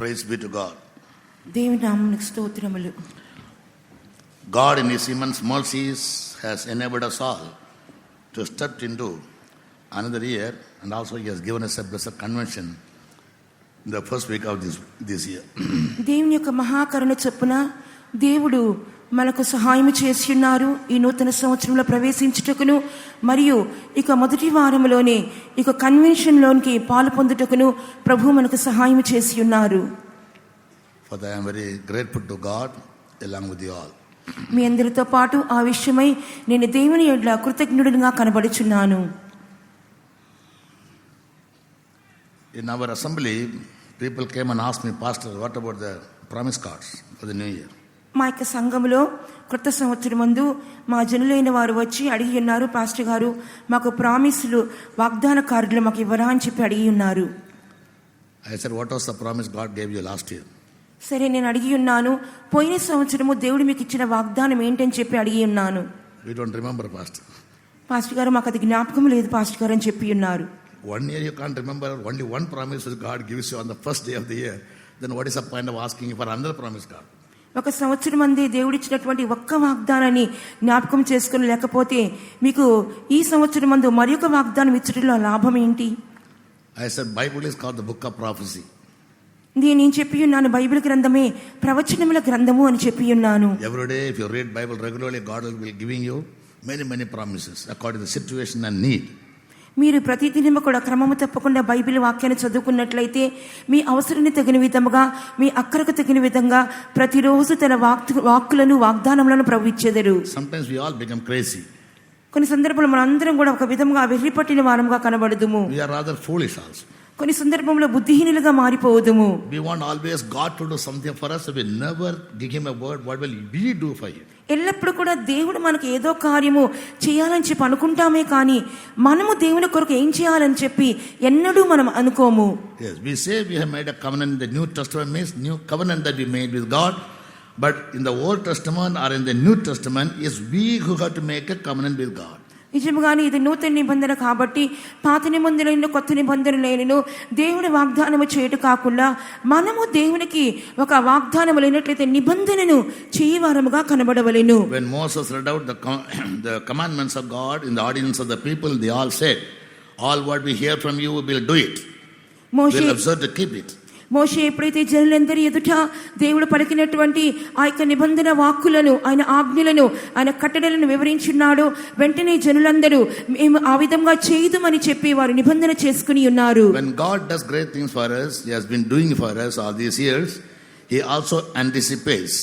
Praise be to God. దేవుని నామమునకు స్తోత్రములు. God in His immense mercies has enabled us all to step into another year, and also He has given us a blessed convention in the first week of this year. దేవుని యొక్క మహాకరుణ చొప్పున దేవుడు మనకు సహాయం చేసి ఉన్నారు. ఈ నూతన సంవత్సరంలో ప్రవేశించుటకును మరియు ఇక మొదటి వారంలోనే ఇక కన్వెన్షన్లోనికి పాలు పొందుటకును ప్రభు మనకు సహాయం చేసి ఉన్నారు. For that I am very grateful to God along with you all. మీ అందరితో పాటు ఆ విషయమై నేను దేవుని యెడల కృతజ్ఞుడిగా కనబడుచున్నాను. In our assembly, people came and asked me, Pastor, what about the promise cards for the new year? మా యొక్క సంఘంలో కొత్త సంవత్సరం ముందు మా జనులైన వారు వచ్చి అడిగి ఉన్నారు, పాస్టర్ గారు మాకు ప్రామిస్లు వాగ్దాన కార్డులు మాకు ఇవ్వరా అని చెప్పి అడిగి ఉన్నారు. I said, what was the promise God gave you last year? సరే, నేను అడిగి ఉన్నాను, పోయిన సంవత్సరము దేవుడు మీకు ఇచ్చిన వాగ్దానం ఏంటని చెప్పి అడిగి ఉన్నాను. We don't remember, Pastor. Pastor గారు మాకు అది జ్ఞాపకం లేదు పాస్టర్ గారు అని చెప్పి ఉన్నారు. 1 year you can't remember, only one promise that God gives you on the first day of the year. Then what is the point of asking for another promise card? ఒక సంవత్సరం మంది దేవుడిచ్చినటువంటి ఒక్క వాగ్దానాన్ని జ్ఞాపకం చేసుకుని లేకపోతే మీకు ఈ సంవత్సరం మందు మరి ఒక వాగ్దానం ఇచ్చడంలో లాభం ఏంటి? I said, Bible is called the book of prophecy. నేను చెప్పి ఉన్నాను, బైబిల్ గ్రంథమే ప్రవచనముల గ్రంథము అని చెప్పి ఉన్నాను. Every day if you read Bible regularly, God will be giving you many promises according to the situation and need. మీరు ప్రతిదినము కూడా క్రమము తప్పకుండా బైబిల్ వాక్యాన్ని చదువుకున్నట్లయితే మీ అవసరాన్ని తగిన విధముగా, మీ అక్కరకు తగిన విధంగా ప్రతిరోజు తన వాక్కులను వాగ్దానములను ప్రభు ఇచ్చెదరు. Sometimes we all become crazy. కొన్ని సందర్భాల్లో మనందరం కూడా ఒక విధముగా వెర్రిపట్టిన వారముగా కనబడదుము. We are rather foolish also. కొన్ని సందర్భంలో బుద్ధిహీనులుగా మారిపోదుము. We want always God to do something for us. We never give Him a word. What will we do for you? ఎల్లప్పుడు కూడా దేవుడు మనకి ఏదో కార్యము చేయాలని చెప్పి అనుకుంటామే కానీ మనము దేవుని కొరకు ఏం చేయాలని చెప్పి ఎన్నడూ మనం అనుకోము. Yes, we say we have made a covenant. The New Testament means new covenant that we made with God. But in the Old Testament or in the New Testament, is we who have to make a covenant with God. నిజముగానే ఇది నూతన నిబంధన కాబట్టి పాత నిబంధనలను కొత్త నిబంధనలను దేవుని వాగ్దానము చేయట కాకుండా మనము దేవునికి ఒక వాగ్దానము లేనట్లయితే నిబంధనను చేయవారముగా కనబడవలెను. When Moses read out the commandments of God in the audience of the people, they all said, all what we hear from you, we will do it. We will observe to keep it. మోషే ఎప్పుడైతే జనులందరి ఎదుట దేవుడు పలికినటువంటి ఆ యొక్క నిబంధన వాక్కులను, ఆయన ఆజ్ఞలను, ఆయన కట్టడలను వివరించున్నాడో వెంటనే జనులందరూ మేము ఆ విధంగా చేయదుమని చెప్పి వారు నిబంధన చేసుకుని ఉన్నారు. When God does great things for us, He has been doing for us all these years, He also anticipates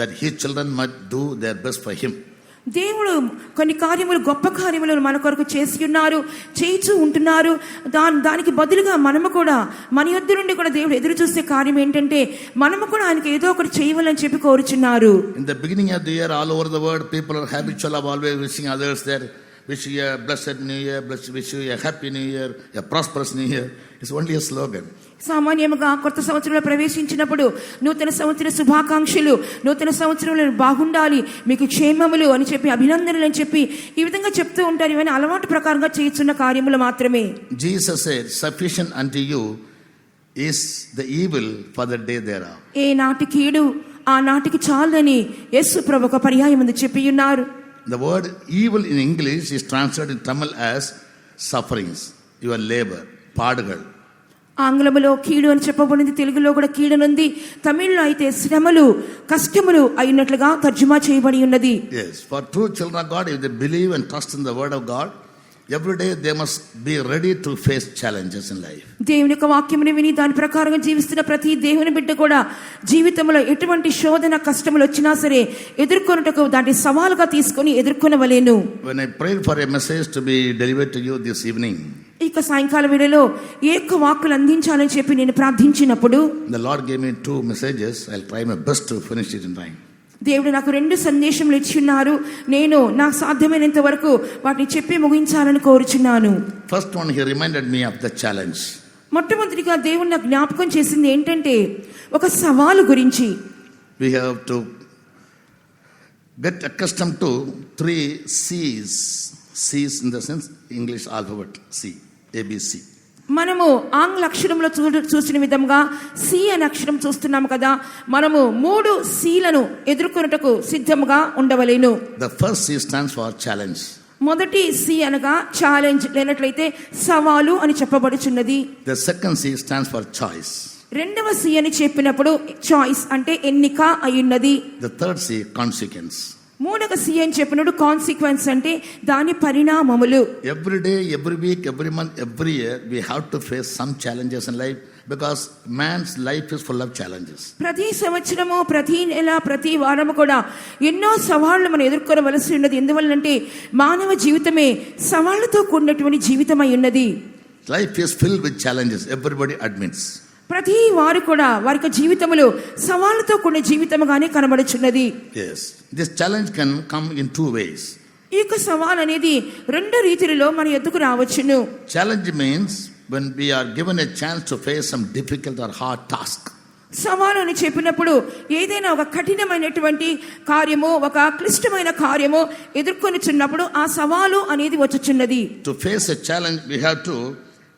that His children might do their best for Him. దేవుడు కొన్ని కార్యములు, గొప్ప కార్యములను మన కొరకు చేసి ఉన్నారు, చేయిచూ ఉంటున్నారు. దానికి బదులుగా మనము కూడా మన యొద్ద నుండి కూడా దేవుడు ఎదురు చూసే కార్యం ఏంటంటే మనము కూడా ఆయనకి ఏదో ఒకటి చేయవాలని చెప్పి కోరుచున్నారు. In the beginning of the year, all over the world, people are habitual of always wishing others their wish you a blessed new year, wish you a happy new year, a prosperous new year. It's only a slogan. సామాన్యముగా కొత్త సంవత్సరంలో ప్రవేశించినప్పుడు నూతన సంవత్సర శుభాకాంక్షలు, నూతన సంవత్సరంలో బాగుండాలి, మీకు క్షేమములు అని చెప్పి, అభినందనలు అని చెప్పి ఈ విధంగా చెప్తూ ఉంటారు. ఇవన్నీ అలవాటు ప్రకారంగా చేస్తున్న కార్యములు మాత్రమే. Jesus said, sufficient unto you is the evil for the day thereof. ఏ నాటి కీడు ఆ నాటికి చాలని యేసు ప్రభు ఒక పర్యాయమందు చెప్పి ఉన్నారు. The word evil in English is translated in Tamil as sufferings, your labor, పాడుగల్. ఆంగ్లములో కీడు అని చెప్పబడింది, తెలుగులో కూడా కీడనుంది, తమిళ్లో అయితే శ్రమలు, కష్టములు అయినట్లుగా తర్జుమా చేయబడి ఉన్నది. Yes, for true children of God, if they believe and trust in the word of God, every day they must be ready to face challenges in life. దేవుని యొక్క వాక్యమును విని దాని ప్రకారంగా జీవిస్తున్న ప్రతి దేవుని బిడ్డ కూడా జీవితంలో ఎటువంటి శోధన, కష్టములు వచ్చినా సరే ఎదుర్కొనుటకు దాన్ని సవాలుగా తీసుకొని ఎదుర్కొనవలెను. When I prayed for a message to be delivered to you this evening, ఇక సాయంకాల వేళలో ఏ యొక్క వాక్కులు అందించాలని చెప్పి నేను ప్రార్థించినప్పుడు the Lord gave me 2 messages. I'll try my best to finish it in time. దేవుడు నాకు 2 సందేశములు ఇచ్చిన్నారు. నేను నాకు సాధ్యమైనంత వరకు వాటిని చెప్పి ముగించాలని కోరుచున్నాను. First one, He reminded me of the challenge. మొట్టమొదటిగా దేవుడు నాకు జ్ఞాపకం చేసింది ఏంటంటే ఒక సవాలు గురించి. We have to get accustomed to 3 C's. C's in the sense English alphabet C, ABC. మనము ఆంగ్ల అక్షరంలో చూసిన విధంగా సి అనే అక్షరం చూస్తున్నాము కదా, మనము 3 సీలను ఎదుర్కొనుటకు సిద్ధముగా ఉండవలేను. The first C stands for challenge. మొదటి సి అనగా ఛాలెంజ్, లేనట్లయితే సవాలు అని చెప్పబడుచున్నది. The second C stands for choice. రెండవ సి అని చెప్పినప్పుడు చాయిస్ అంటే ఎన్నిక అయ్యున్నది. The third C, consequence. మూడవ సి అని చెప్పినప్పుడు కాన్సిక్వెన్స్ అంటే దాని పరిణామములు. Every day, every week, every month, every year, we have to face some challenges in life because man's life is full of challenges. ప్రతి సంవత్సరము, ప్రతి నెల, ప్రతి వారము కూడా ఎన్నో సవాళ్లు మనం ఎదుర్కొనవలసి ఉన్నది. ఎందువల్లంటే మానవ జీవితమే సవాళ్లతో కూడినటువంటి జీవితమై ఉన్నది. Life is filled with challenges, everybody admits. ప్రతి వారు కూడా వారి యొక్క జీవితములో సవాళ్లతో కూడిన జీవితముగానే కనబడుచున్నది. Yes, this challenge can come in 2 ways. ఈ యొక్క సవాల్ అనేది 2 రీతిలో మన ఎద్దుకు రావచ్చును. Challenge means when we are given a chance to face some difficult or hard task. సవాలు అని చెప్పినప్పుడు ఏదైనా ఒక కఠినమైనటువంటి కార్యము, ఒక క్లిష్టమైన కార్యము ఎదుర్కొనిచున్నప్పుడు ఆ సవాలు అనేది వచ్చుచున్నది. To face a challenge, we have to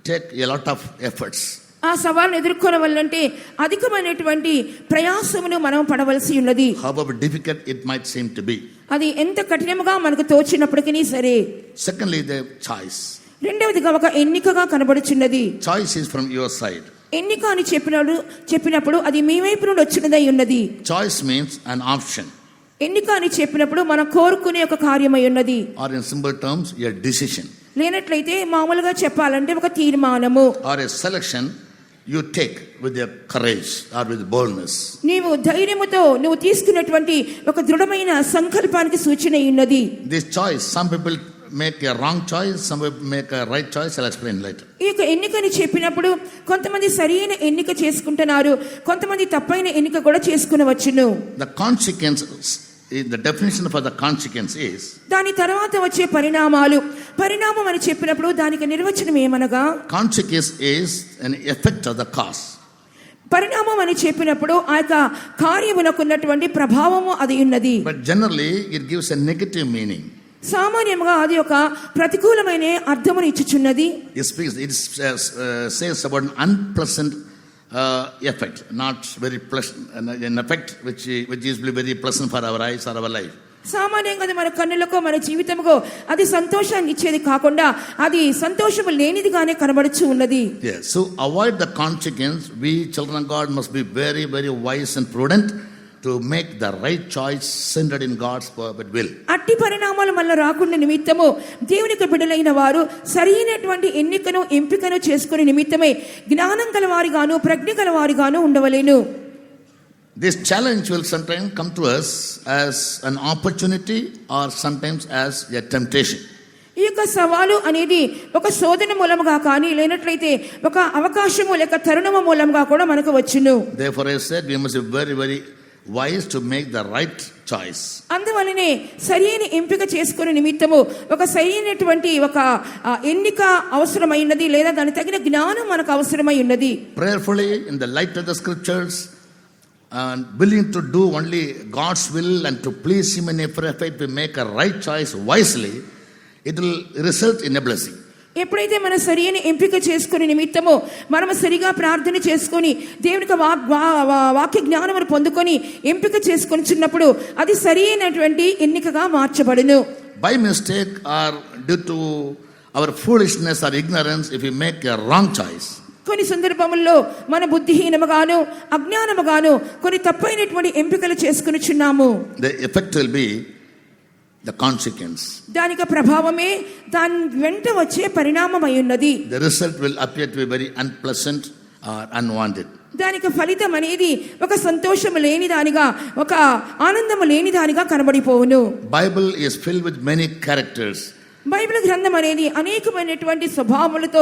take a lot of efforts. ఆ సవాల్ని ఎదుర్కొనవల్లంటే అధికమైనటువంటి ప్రయాసమును మనం పడవలసి ఉన్నది. However difficult it might seem to be. అది ఎంత కఠినముగా మనకు తోచినప్పటికీ సరే. Secondly, the choice. రెండవదిగా ఒక ఎన్నికగా కనబడుచున్నది. Choice is from your side. ఎన్నిక అని చెప్పినప్పుడు అది మీ వైపు నుండి వచ్చినదై ఉన్నది. Choice means an option. ఎన్నిక అని చెప్పినప్పుడు మనం కోరుకునే ఒక కార్యమై ఉన్నది. Or in simple terms, a decision. లేనట్లయితే మామూలుగా చెప్పాలంటే ఒక తీర్మానము. Or a selection you take with your courage or with boldness. నీవు ధైర్యముతో నువ్వు తీసుకున్నటువంటి ఒక దృఢమైన సంకల్పానికి సూచన ఉన్నది. This choice, some people make a wrong choice, some people make a right choice. I'll explain later. ఈ యొక్క ఎన్నికని చెప్పినప్పుడు కొంతమంది సరైన ఎన్నిక చేసుకుంటున్నారు, కొంతమంది తప్పైన ఎన్నిక కూడా చేసుకునవచ్చును. The consequence, the definition for the consequence is, దాని తర్వాత వచ్చే పరిణామం అని చెప్పినప్పుడు దానికి నిర్వచనం ఏమనగా, consequence is an effect of the cause. పరిణామం అని చెప్పినప్పుడు ఆ యొక్క కార్యమునకున్నటువంటి ప్రభావము అది ఉన్నది. But generally it gives a negative meaning. సామాన్యంగా అది ఒక ప్రతికూలమైన అర్థమును ఇచ్చుచున్నది. It says about an unpleasant effect, not very pleasant, an effect which is very pleasant for our eyes or our life. సామాన్యంగా అది మన కన్నులకు, మన జీవితముకు అది సంతోషాన్ని ఇచ్చేది కాకుండా అది సంతోషము లేనిదిగానే కనబడుచు ఉన్నది. Yes, so avoid the consequence. We children of God must be very, very wise and prudent to make the right choice centered in God's perfect will. అట్టి పరిణామాలు మళ్ళీ రాకుండా నిమిత్తము దేవునికి బిడ్డలైన వారు సరైనటువంటి ఎన్నికను, ఎంపికను చేసుకునే నిమిత్తమే జ్ఞానం గలవారిగాను, ప్రజ్ఞ గలవారిగాను ఉండవలేను. This challenge will sometimes come to us as an opportunity or sometimes as a temptation. ఈ యొక్క సవాలు అనేది ఒక శోధన మూలముగా కానీ, లేనట్లయితే ఒక అవకాశము లేక తరుణము మూలముగా కూడా మనకు వచ్చును. Therefore I said we must be very, very wise to make the right choice. అందువల్లనే సరైన ఎంపిక చేసుకునే నిమిత్తము ఒక సరైనటువంటి ఒక ఎన్నిక అవసరమైనది, లేదా దాని తగిన జ్ఞానం మనకు అవసరమై ఉన్నది. Prayerfully in the light of the scriptures and willing to do only God's will and to please Him in every effort to make a right choice wisely, it will result in a blessing. ఎప్పుడైతే మన సరైన ఎంపిక చేసుకునే నిమిత్తము మనము సరిగా ప్రార్థన చేసుకొని దేవునికి వాక్య జ్ఞానమును పొందుకొని ఎంపిక చేసుకొని చిన్నప్పుడు అది సరైనటువంటి ఎన్నికగా మార్చబడును. By mistake or due to our foolishness or ignorance, if we make a wrong choice, కొన్ని సందర్భముల్లో మన బుద్ధిహీనముగాను, అజ్ఞానముగాను కొన్ని తప్పైనటువంటి ఎంపికలు చేసుకునిచున్నాము. the effect will be the consequence. దానికి ప్రభావమే దాని వెంట వచ్చే పరిణామం అయి ఉన్నది. The result will appear to be very unpleasant or unwanted. దానికి ఫలితం అనేది ఒక సంతోషము లేని దానిగా, ఒక ఆనందము లేని దానిగా కనబడిపోవును. Bible is filled with many characters. Bible గ్రంథం అనేది అనేకమైనటువంటి స్వభావములతో,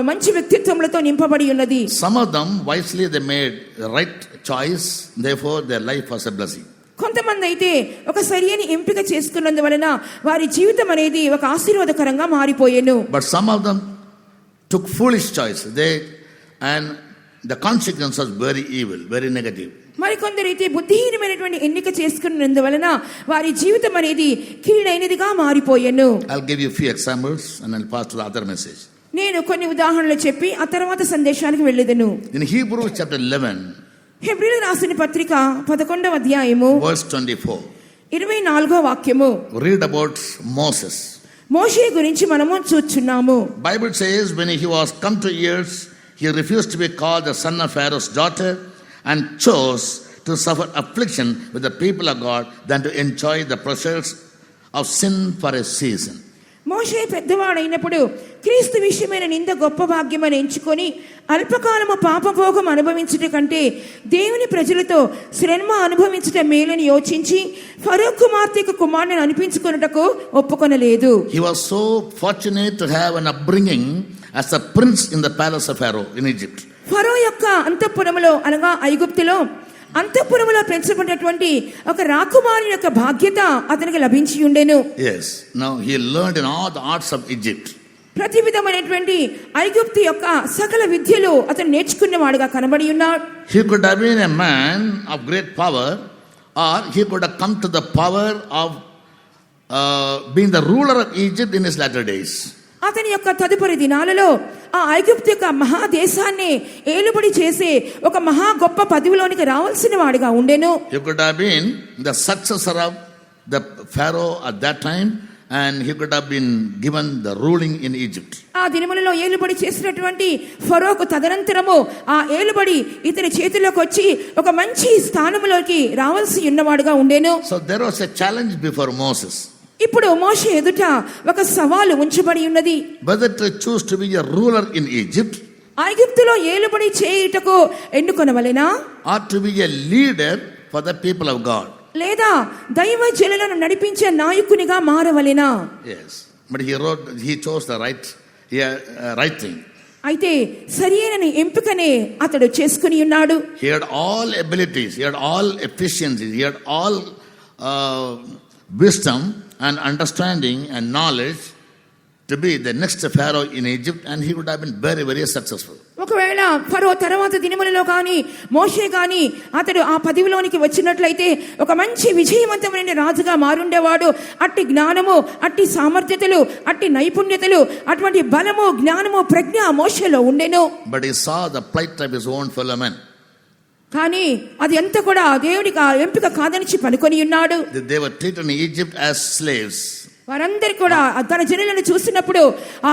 మంచి వ్యక్తిత్వములతో నింపబడి ఉన్నది. Some of them wisely they made the right choice, therefore their life was a blessing. కొంతమంది అయితే ఒక సరైన ఎంపిక చేసుకున్నందువలన వారి జీవితం అనేది ఒక ఆశీర్వాదకరంగా మారిపోయేను. But some of them took foolish choice, and the consequence was very evil, very negative. మరికొందరైతే బుద్ధిహీనమైనటువంటి ఎన్నిక చేసుకున్నందువలన వారి జీవితం అనేది కీడైనదిగా మారిపోయేను. I'll give you a few examples and I'll pass to the other message. నేను కొన్ని ఉదాహరణలు చెప్పి ఆ తర్వాత సందేశానికి వెళ్ళేదను. In Hebrews chapter 11, హెబ్రీయులకు రాసిన పత్రిక 11వ అధ్యాయము verse 24, 24వ వాక్యము read about Moses. మోషే గురించి మనము చూస్తున్నాము. Bible says when he was come to years, he refused to be called the son of Pharaoh's daughter and chose to suffer affliction with the people of God than to enjoy the pleasures of sin for a season. మోషే పెద్దవాడైనప్పుడు క్రీస్తు విషయమైన నింద గొప్ప భాగ్యమని ఎంచుకొని అల్పకాలము పాపభోగం అనుభవించుట కంటే దేవుని ప్రజలతో శ్రమ అనుభవించుట మేలని యోచించి ఫరో కుమార్తె కుమారుని అనిపించుకొనుటకు ఒప్పుకొనలేదు. He was so fortunate to have an upbringing as a prince in the palace of Pharaoh in Egypt. ఫరో యొక్క అంతఃపురములో అనగా ఐగుప్తులో అంతఃపురములో పెంచబడినటువంటి ఒక రాకుమారుని యొక్క బాధ్యత అతనికి లభించి ఉండెను. Yes, now he learned in all the arts of Egypt. ప్రతి విధమైనటువంటి ఐగుప్తు యొక్క సకల విద్యలు అతను నేర్చుకున్నవాడుగా కనబడి ఉన్నాడు. He could have been a man of great power, or he could have come to the power of being the ruler of Egypt in his latter days. అతని యొక్క తదుపరి దినాలలో ఆ ఐగుప్తు యొక్క మహాదేశాన్ని ఏలుబడి చేసే ఒక మహా గొప్ప పదవిలోనికి రావాల్సిన వాడిగా ఉండెను. He could have been the successor of the Pharaoh at that time, and he could have been given the ruling in Egypt. ఆ దినములలో ఏలుబడి చేసినటువంటి ఫరోకు తదనంతరము ఆ ఏలుబడి ఇతని చేతిలోకి వచ్చి ఒక మంచి స్థానములోకి రావాల్సి ఉన్నవాడుగా ఉండెను. So there was a challenge before Moses. ఇప్పుడు మోషే ఎదుట ఒక సవాలు ఉంచబడి ఉన్నది. Whether to choose to be a ruler in Egypt, ఐగుప్తులో ఏలుబడి చేయుటకు ఎన్నుకొనవలెనా, or to be a leader for the people of God. లేదా దైవ జనులను నడిపించే నాయకునిగా మారవలెనా. Yes, but he chose the right thing. అయితే సరియైన ఎంపికనే అతడు చేసుకుని ఉన్నాడు. He had all abilities, he had all efficiencies, he had all wisdom and understanding and knowledge to be the next Pharaoh in Egypt, and he would have been very, very successful. ఒకవేళ ఫరో తర్వాత దినములలో కానీ మోషే కానీ అతడు ఆ పదవిలోనికి వచ్చినట్లయితే ఒక మంచి విజయవంతమైన రాజుగా మారుండేవాడు. అట్టి జ్ఞానము, అట్టి సామర్థ్యతలు, అట్టి నైపుణ్యతలు, అటువంటి బలము, జ్ఞానము, ప్రజ్ఞ మోషేలో ఉండెను. But he saw the plight of his own fellow men. కానీ అది ఎంత కూడా దేవుడికి ఆ ఎంపిక కాదనిచి పనుకొని ఉన్నాడు. They were treated in Egypt as slaves. వారందరూ కూడా తన జనులను చూసినప్పుడు ఆ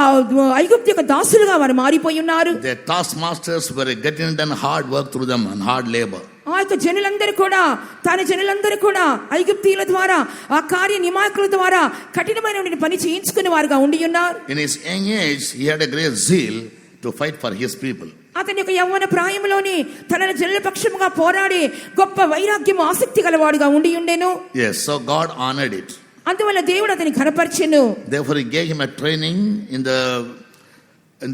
ఐగుప్తు యొక్క దాసులుగా వారు మారిపోయి ఉన్నారు. Their taskmasters were getting done hard work through them and hard labor. ఆ యొక్క జనులందరూ కూడా తన జనులందరూ కూడా ఐగుప్తీయుల ద్వారా ఆ కార్య నియామకుల ద్వారా కఠినమైన పని చేయించుకునే వారుగా ఉండి ఉన్నారు. In his young age, he had a great zeal to fight for his people. అతని యొక్క యవ్వన ప్రాయంలోని తన జనుల పక్షముగా పోరాడి గొప్ప వైరాగ్యము, ఆసక్తి గలవాడుగా ఉండి ఉండెను. Yes, so God honored it. అందువల్ల దేవుడు అతని ఘనపరిచెను. Therefore he gave him a training in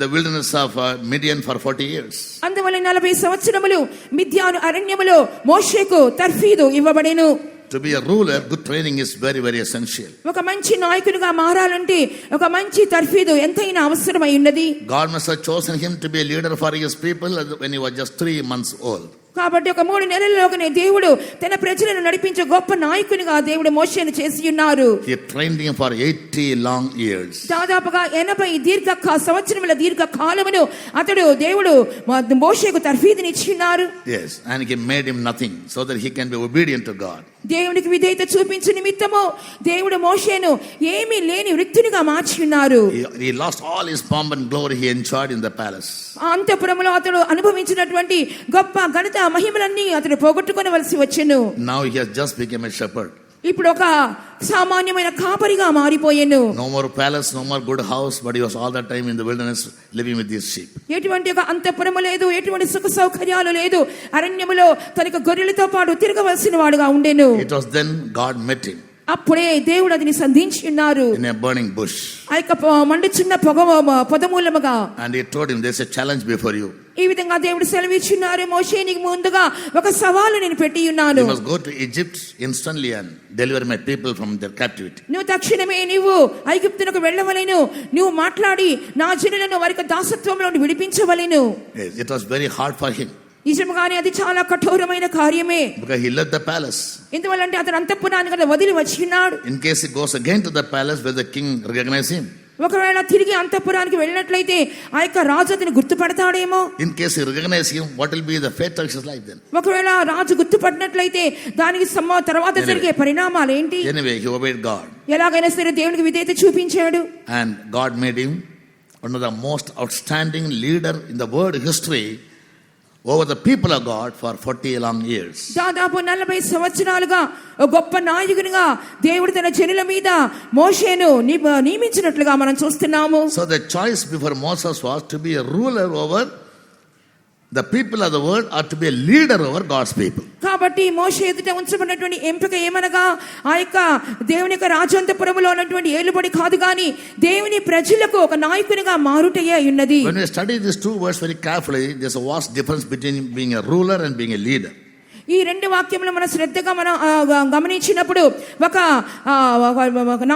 the wilderness of Midian for 40 years. అందువల్ల 40 సంవత్సరములు మిద్యాను అరణ్యములో మోషేకు తర్ఫీదు ఇవ్వబడెను. To be a ruler, good training is very, very essential. ఒక మంచి నాయకునిగా మారాలంటే ఒక మంచి తర్ఫీదు ఎంతైనా అవసరమై ఉన్నది. God must have chosen him to be a leader for his people when he was just 3 months old. కాబట్టి ఒక 3 నెలల్లోనే దేవుడు తన ప్రజలను నడిపించే గొప్ప నాయకునిగా దేవుడు మోషేను చేసి ఉన్నారు. He trained him for 80 long years. దాదాపుగా 80 సంవత్సరముల దీర్ఘ కాలమును అతడు దేవుడు మోషేకు తర్ఫీదుని ఇచ్చినారు. Yes, and he made him nothing so that he can be obedient to God. దేవునికి విధేయత చూపించే నిమిత్తము దేవుడు మోషేను ఏమీ లేని వృత్తునిగా మార్చి ఉన్నారు. He lost all his pomp and glory he enjoyed in the palace. అంతఃపురములో అతడు అనుభవించినటువంటి గొప్ప ఘనత మహిమలన్నీ అతడు పోగొట్టుకొనవలసి వచ్చెను. Now he has just become a shepherd. ఇప్పుడు ఒక సామాన్యమైన కాపరిగా మారిపోయెను. No more palace, no more good house, but he was all the time in the wilderness living with his sheep. ఎటువంటి ఒక అంతఃపురము లేదు, ఎటువంటి సుఖ సౌకర్యాలు లేదు. అరణ్యములో తనకు గొర్రెలతో పాటు తిరగవలసిన వాడుగా ఉండెను. It was then God met him అప్పుడే దేవుడు అతని సంధించి ఉన్నారు in a burning bush. ఆ యొక్క మండుచున్న పొదమూలముగా. And he told him, there's a challenge before you. ఈ విధంగా దేవుడు సెలవిచ్చున్నారు, మోషే నీకు ముందుగా ఒక సవాలు నేను పెట్టి ఉన్నాను. You must go to Egypt instantly and deliver my people from their captivity. నువ్వు తక్షణమే నీవు ఐగుప్తునకు వెళ్ళవలెను. నువ్వు మాట్లాడి నా జనులను వారి దాసత్వంలో నుండి విడిపించవలెను. Yes, it was very hard for him. నిజంగానే అది చాలా కఠోరమైన కార్యమే. Because he left the palace. ఎందువల్లంటే అతను అంతఃపురాన్ని వదిలి వచ్చి ఉన్నాడు. In case he goes again to the palace where the king recognizes him. ఒకవేళ తిరిగి అంతఃపురానికి వెళ్ళినట్లయితే ఆ యొక్క రాజు అతను గుర్తుపడతాడేమో. In case he recognize him, what will be the fate of his life then? ఒకవేళ రాజు గుర్తుపడినట్లయితే దానికి తర్వాత జరిగే పరిణామాలు ఏంటి? Anyway, he obeyed God. ఎలాగైనా సరే దేవునికి విధేయత చూపించాడు. And God made him one of the most outstanding leader in the world history over the people of God for 40 long years. దాదాపు 40 సంవత్సరాలుగా ఒక గొప్ప నాయకునిగా దేవుడు తన జనుల మీద మోషేను నియమించినట్లుగా మనం చూస్తున్నాము. So the choice before Moses was to be a ruler over the people of the world or to be a leader over God's people. కాబట్టి మోషే ఎదుట ఉంచబడినటువంటి ఎంపిక ఏమనగా ఆ యొక్క దేవుని యొక్క రాజాంతపురములో ఉన్నటువంటి ఏలుబడి కాదు గాని దేవుని ప్రజలకు ఒక నాయకునిగా మారుటయే ఉన్నది. When we study these two words very carefully, there's a vast difference between being a ruler and being a leader. ఈ రెండు వాక్యములు మన శ్రద్ధగా మనం గమనించినప్పుడు ఒక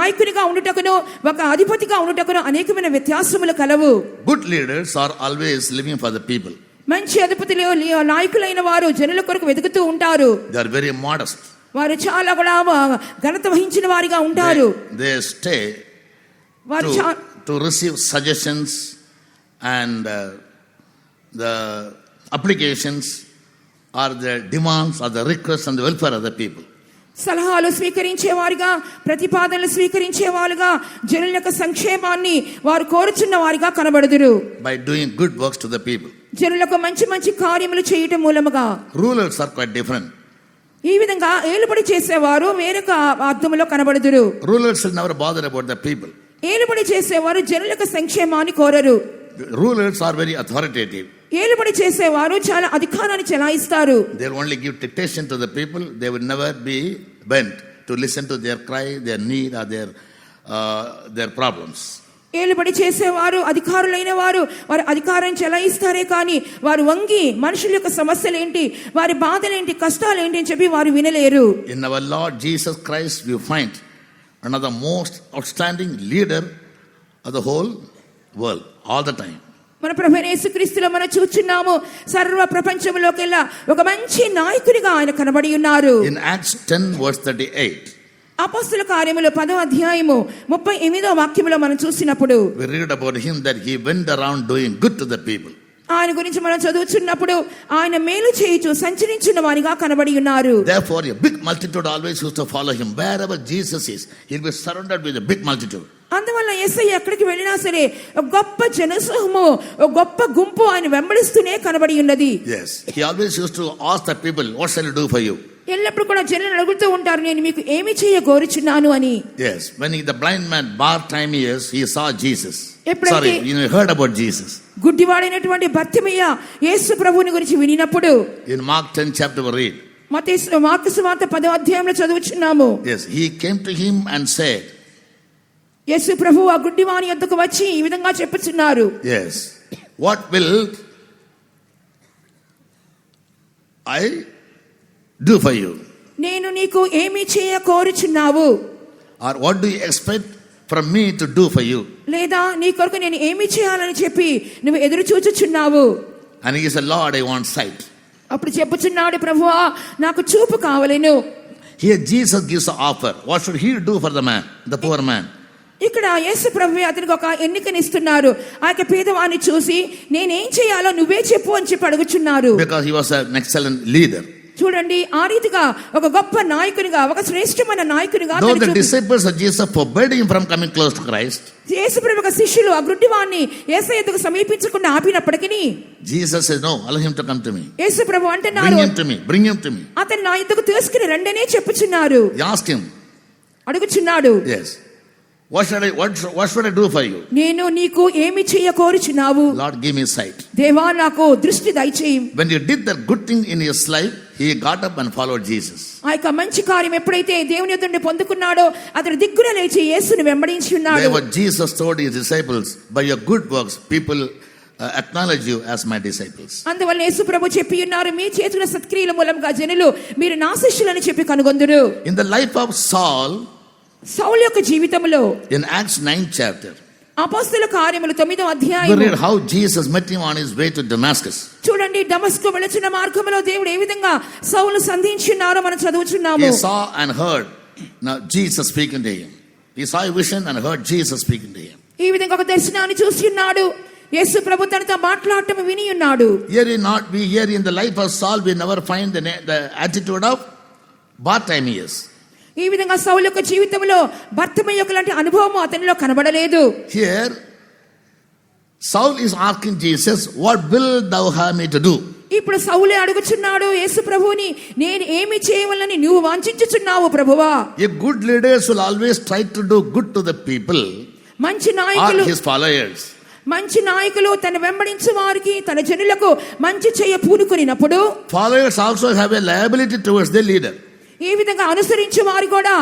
నాయకునిగా ఉండుటకును ఒక అధిపతిగా ఉండుటకును అనేకమైన వ్యత్యాసములు కలవు. Good leaders are always living for the people. మంచి అధిపతులు నాయకులైన వారు జనుల కొరకు వెతుకుతూ ఉంటారు. They are very modest. వారు చాలా కూడా ఘనత వహించిన వారిగా ఉంటారు. They stay to receive suggestions and the applications or the demands or the requests and the welfare of the people. సలహాలు స్వీకరించేవారుగా ప్రతిపాదనలు స్వీకరించేవారుగా జనుల యొక్క సంక్షేమాన్ని వారు కోరుచున్న వారిగా కనబడుదురు. By doing good works to the people. జనులకు మంచి మంచి కార్యములు చేయటం మూలముగా. Rulers are quite different. ఈ విధంగా ఏలుబడి చేసేవారు వేరొక అర్థములో కనబడుదురు. Rulers will never bother about the people. ఏలుబడి చేసేవారు జనుల యొక్క సంక్షేమాన్ని కోరరు. Rulers are very authoritative. ఏలుబడి చేసేవారు చాలా అధికారాన్ని చెలాయిస్తారు. They will only give dictation to the people. They will never be bent to listen to their cry, their need or their problems. ఏలుబడి చేసేవారు అధికారులైన వారు అధికారం చెలాయిస్తారే కానీ వారు వంగి మనుషుల యొక్క సమస్యలేంటి వారి బాధలేంటి కష్టాలేంటి అని చెప్పి వారు వినలేరు. In our Lord Jesus Christ we find another most outstanding leader of the whole world all the time. మన ప్రభువైన యేసుక్రీస్తులో మనం చూస్తున్నాము సర్వ ప్రపంచంలోకెల్లా ఒక మంచి నాయకునిగా ఆయన కనబడి ఉన్నారు. In Acts 10 verse 38 అపొస్తలుల కార్యములు 10వ అధ్యాయము 38వ వాక్యములో మనం చూసినప్పుడు we read about him that he went around doing good to the people. ఆయన గురించి మనం చదువుతున్నప్పుడు ఆయన మేలు చేయుచు సంచరించిన వారిగా కనబడి ఉన్నారు. Therefore a big multitude always used to follow him. Wherever Jesus is, he will be surrounded with a big multitude. అందువల్ల యేసయ్య ఎక్కడికి వెళ్ళినా సరే ఒక గొప్ప జనసమూహము ఒక గొప్ప గుంపు ఆయన వెంబడిస్తూనే కనబడి ఉన్నది. Yes, he always used to ask the people, what shall I do for you? ఎల్లప్పుడు కూడా జనులను అడుగుతూ ఉంటారు నేను మీకు ఏమి చేయ కోరుచున్నాను అని. Yes, when the blind man Bartimaeus he saw Jesus. ఎప్పుడైతే you heard about Jesus. గుడ్డివాడైనటువంటి బర్తిమయ్య యేసు ప్రభువుని గురించి వినినప్పుడు in Mark 10 chapter we read. Mark సువార్త 10వ అధ్యాయంలో చదువుచున్నాము. Yes, he came to him and said. యేసు ప్రభువు ఆ గుడ్డివాని యొద్దకు వచ్చి ఈ విధంగా చెప్పుచున్నారు. Yes, what will I do for you? నేను నీకు ఏమి చేయ కోరుచున్నావు? Or what do you expect from me to do for you? లేదా నీ కొరకు నేను ఏమి చేయాలని చెప్పి నువ్వు ఎదురు చూచుచున్నావు? And he said, Lord, I want sight. అప్పుడు చెప్పుచున్నాడు ప్రభువా నాకు చూపు కావలెను. Here Jesus gives an offer. What should he do for the man, the poor man? ఇక్కడ యేసు ప్రభువే అతనికి ఒక ఎన్నికనిస్తున్నారు. ఆ యొక్క పేదవాన్ని చూసి నేనేం చేయాలో నువ్వే చెప్పు అని చెప్పి అడుగుచున్నారు. Because he was an excellent leader. చూడండి ఆ రీతిగా ఒక గొప్ప నాయకునిగా ఒక శ్రేష్టమైన నాయకునిగా Though the disciples of Jesus forbade him from coming close to Christ, యేసు ప్రభు యొక్క శిష్యులు ఆ గుడ్డివాన్ని యేసయ్య యొద్దకు సమీపించకుండా ఆపినప్పటికీ Jesus says, no, allow him to come to me. యేసు ప్రభు అంటున్నారు bring him to me. అతను నా యొద్దకు తీసుకుని రండనే చెప్పుచున్నారు. He asked him. అడుగుచున్నాడు. Yes. What should I do for you? నేను నీకు ఏమి చేయ కోరుచున్నావు? Lord, give me sight. దేవా నాకు దృష్టి దయచేయి. When you did that good thing in his life, he got up and followed Jesus. ఆ యొక్క మంచి కార్యం ఎప్పుడైతే దేవుని యొద్ద నుండి పొందుకున్నాడో అతడు దిగ్గున లేచి యేసుని వెంబడించి ఉన్నాడు. Therefore Jesus told his disciples, by your good works people acknowledge you as my disciples. అందువల్ల యేసు ప్రభు చెప్పి ఉన్నారు మీ చేతుల సత్క్రియల మూలంగా జనులు మీరు నా శిష్యులని చెప్పి కనుగొందురు. In the life of Saul, సౌలు యొక్క జీవితంలో in Acts 9 chapter అపొస్తలుల కార్యములు 9వ అధ్యాయం we read how Jesus met him on his way to Damascus. చూడండి దమస్కు వెళుచున్న మార్గంలో దేవుడు ఏ విధంగా సౌలు సంధించున్నారో మనం చదువుచున్నాము. He saw and heard Jesus speaking to him. He saw a vision and heard Jesus speaking to him. ఈ ఈ విధంగా ఒక దర్శనాన్ని చూసి ఉన్నాడు. యేసు ప్రభు తనతో మాట్లాడటం విని ఉన్నాడు. We hear in the life of Saul, we never find the attitude of Bartimaeus. ఈ విధంగా సౌలు యొక్క జీవితంలో బర్తిమయి యొక్క లాంటి అనుభవం అతనిలో కనబడలేదు. Here Saul is asking Jesus, what will thou have me to do? ఇప్పుడు సౌలే అడుగుచున్నాడు యేసు ప్రభువుని, నేను ఏమి చేయవలని నువ్వు వాంఛించుచున్నావు ప్రభువా? A good leader will always try to do good to the people మంచి or నాయకులు his followers. మంచి నాయకులు తన వెంబడించు వారికి తన జనులకు మంచి చేయ పూనుకునినప్పుడు Followers also have a liability towards the leader. ఈ విధంగా అనుసరించే వారు కూడా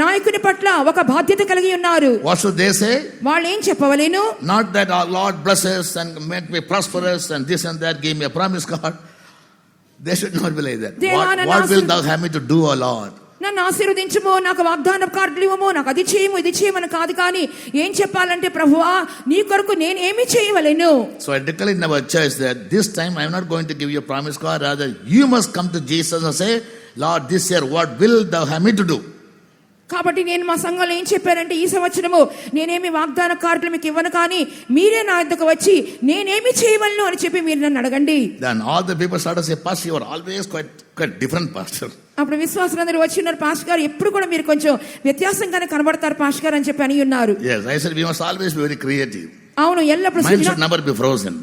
నాయకుని పట్ల ఒక బాధ్యత కలిగి ఉన్నారు. What should they say? వాళ్ళు ఏం చెప్పవలేను? Not that our Lord bless us and make me prosperous and this and that, give me a promise, God. They should not be like that. What will thou have me to do, O Lord? నన్ను ఆశీర్వదించము, నాకు వాగ్దాన కార్డులు ఇవ్వము, నాకు అది చేయము ఇది చేయమని కాదు, కానీ ఏం చెప్పాలంటే ప్రభువా నీ కొరకు నేను ఏమి చేయవలెను. So I declare in our church that this time I am not going to give you a promise, God. Rather, you must come to Jesus and say, Lord, this year what will thou have me to do? కాబట్టి నేను మా సంఘంలో ఏం చెప్పానంటే, ఈ సంవత్సరము నేనేమి వాగ్దాన కార్డులు మీకు ఇవ్వను, కానీ మీరే నా వద్దకు వచ్చి నేనేమి చేయవలను అని చెప్పి మీరు నన్ను అడగండి. Then all the people started to say, Pastor, you are always quite different, Pastor. అప్పుడు విశ్వాసులందరూ వచ్చి ఉన్నారు, పాస్టర్ గారు ఎప్పుడు కూడా మీరు కొంచెం వ్యత్యాసంగానే కనబడతారు పాస్టర్ గారు అని చెప్పి అని ఉన్నారు. Yes, I said we must always be very creative. అవును, ఎల్లప్పుడు Mind should never be frozen.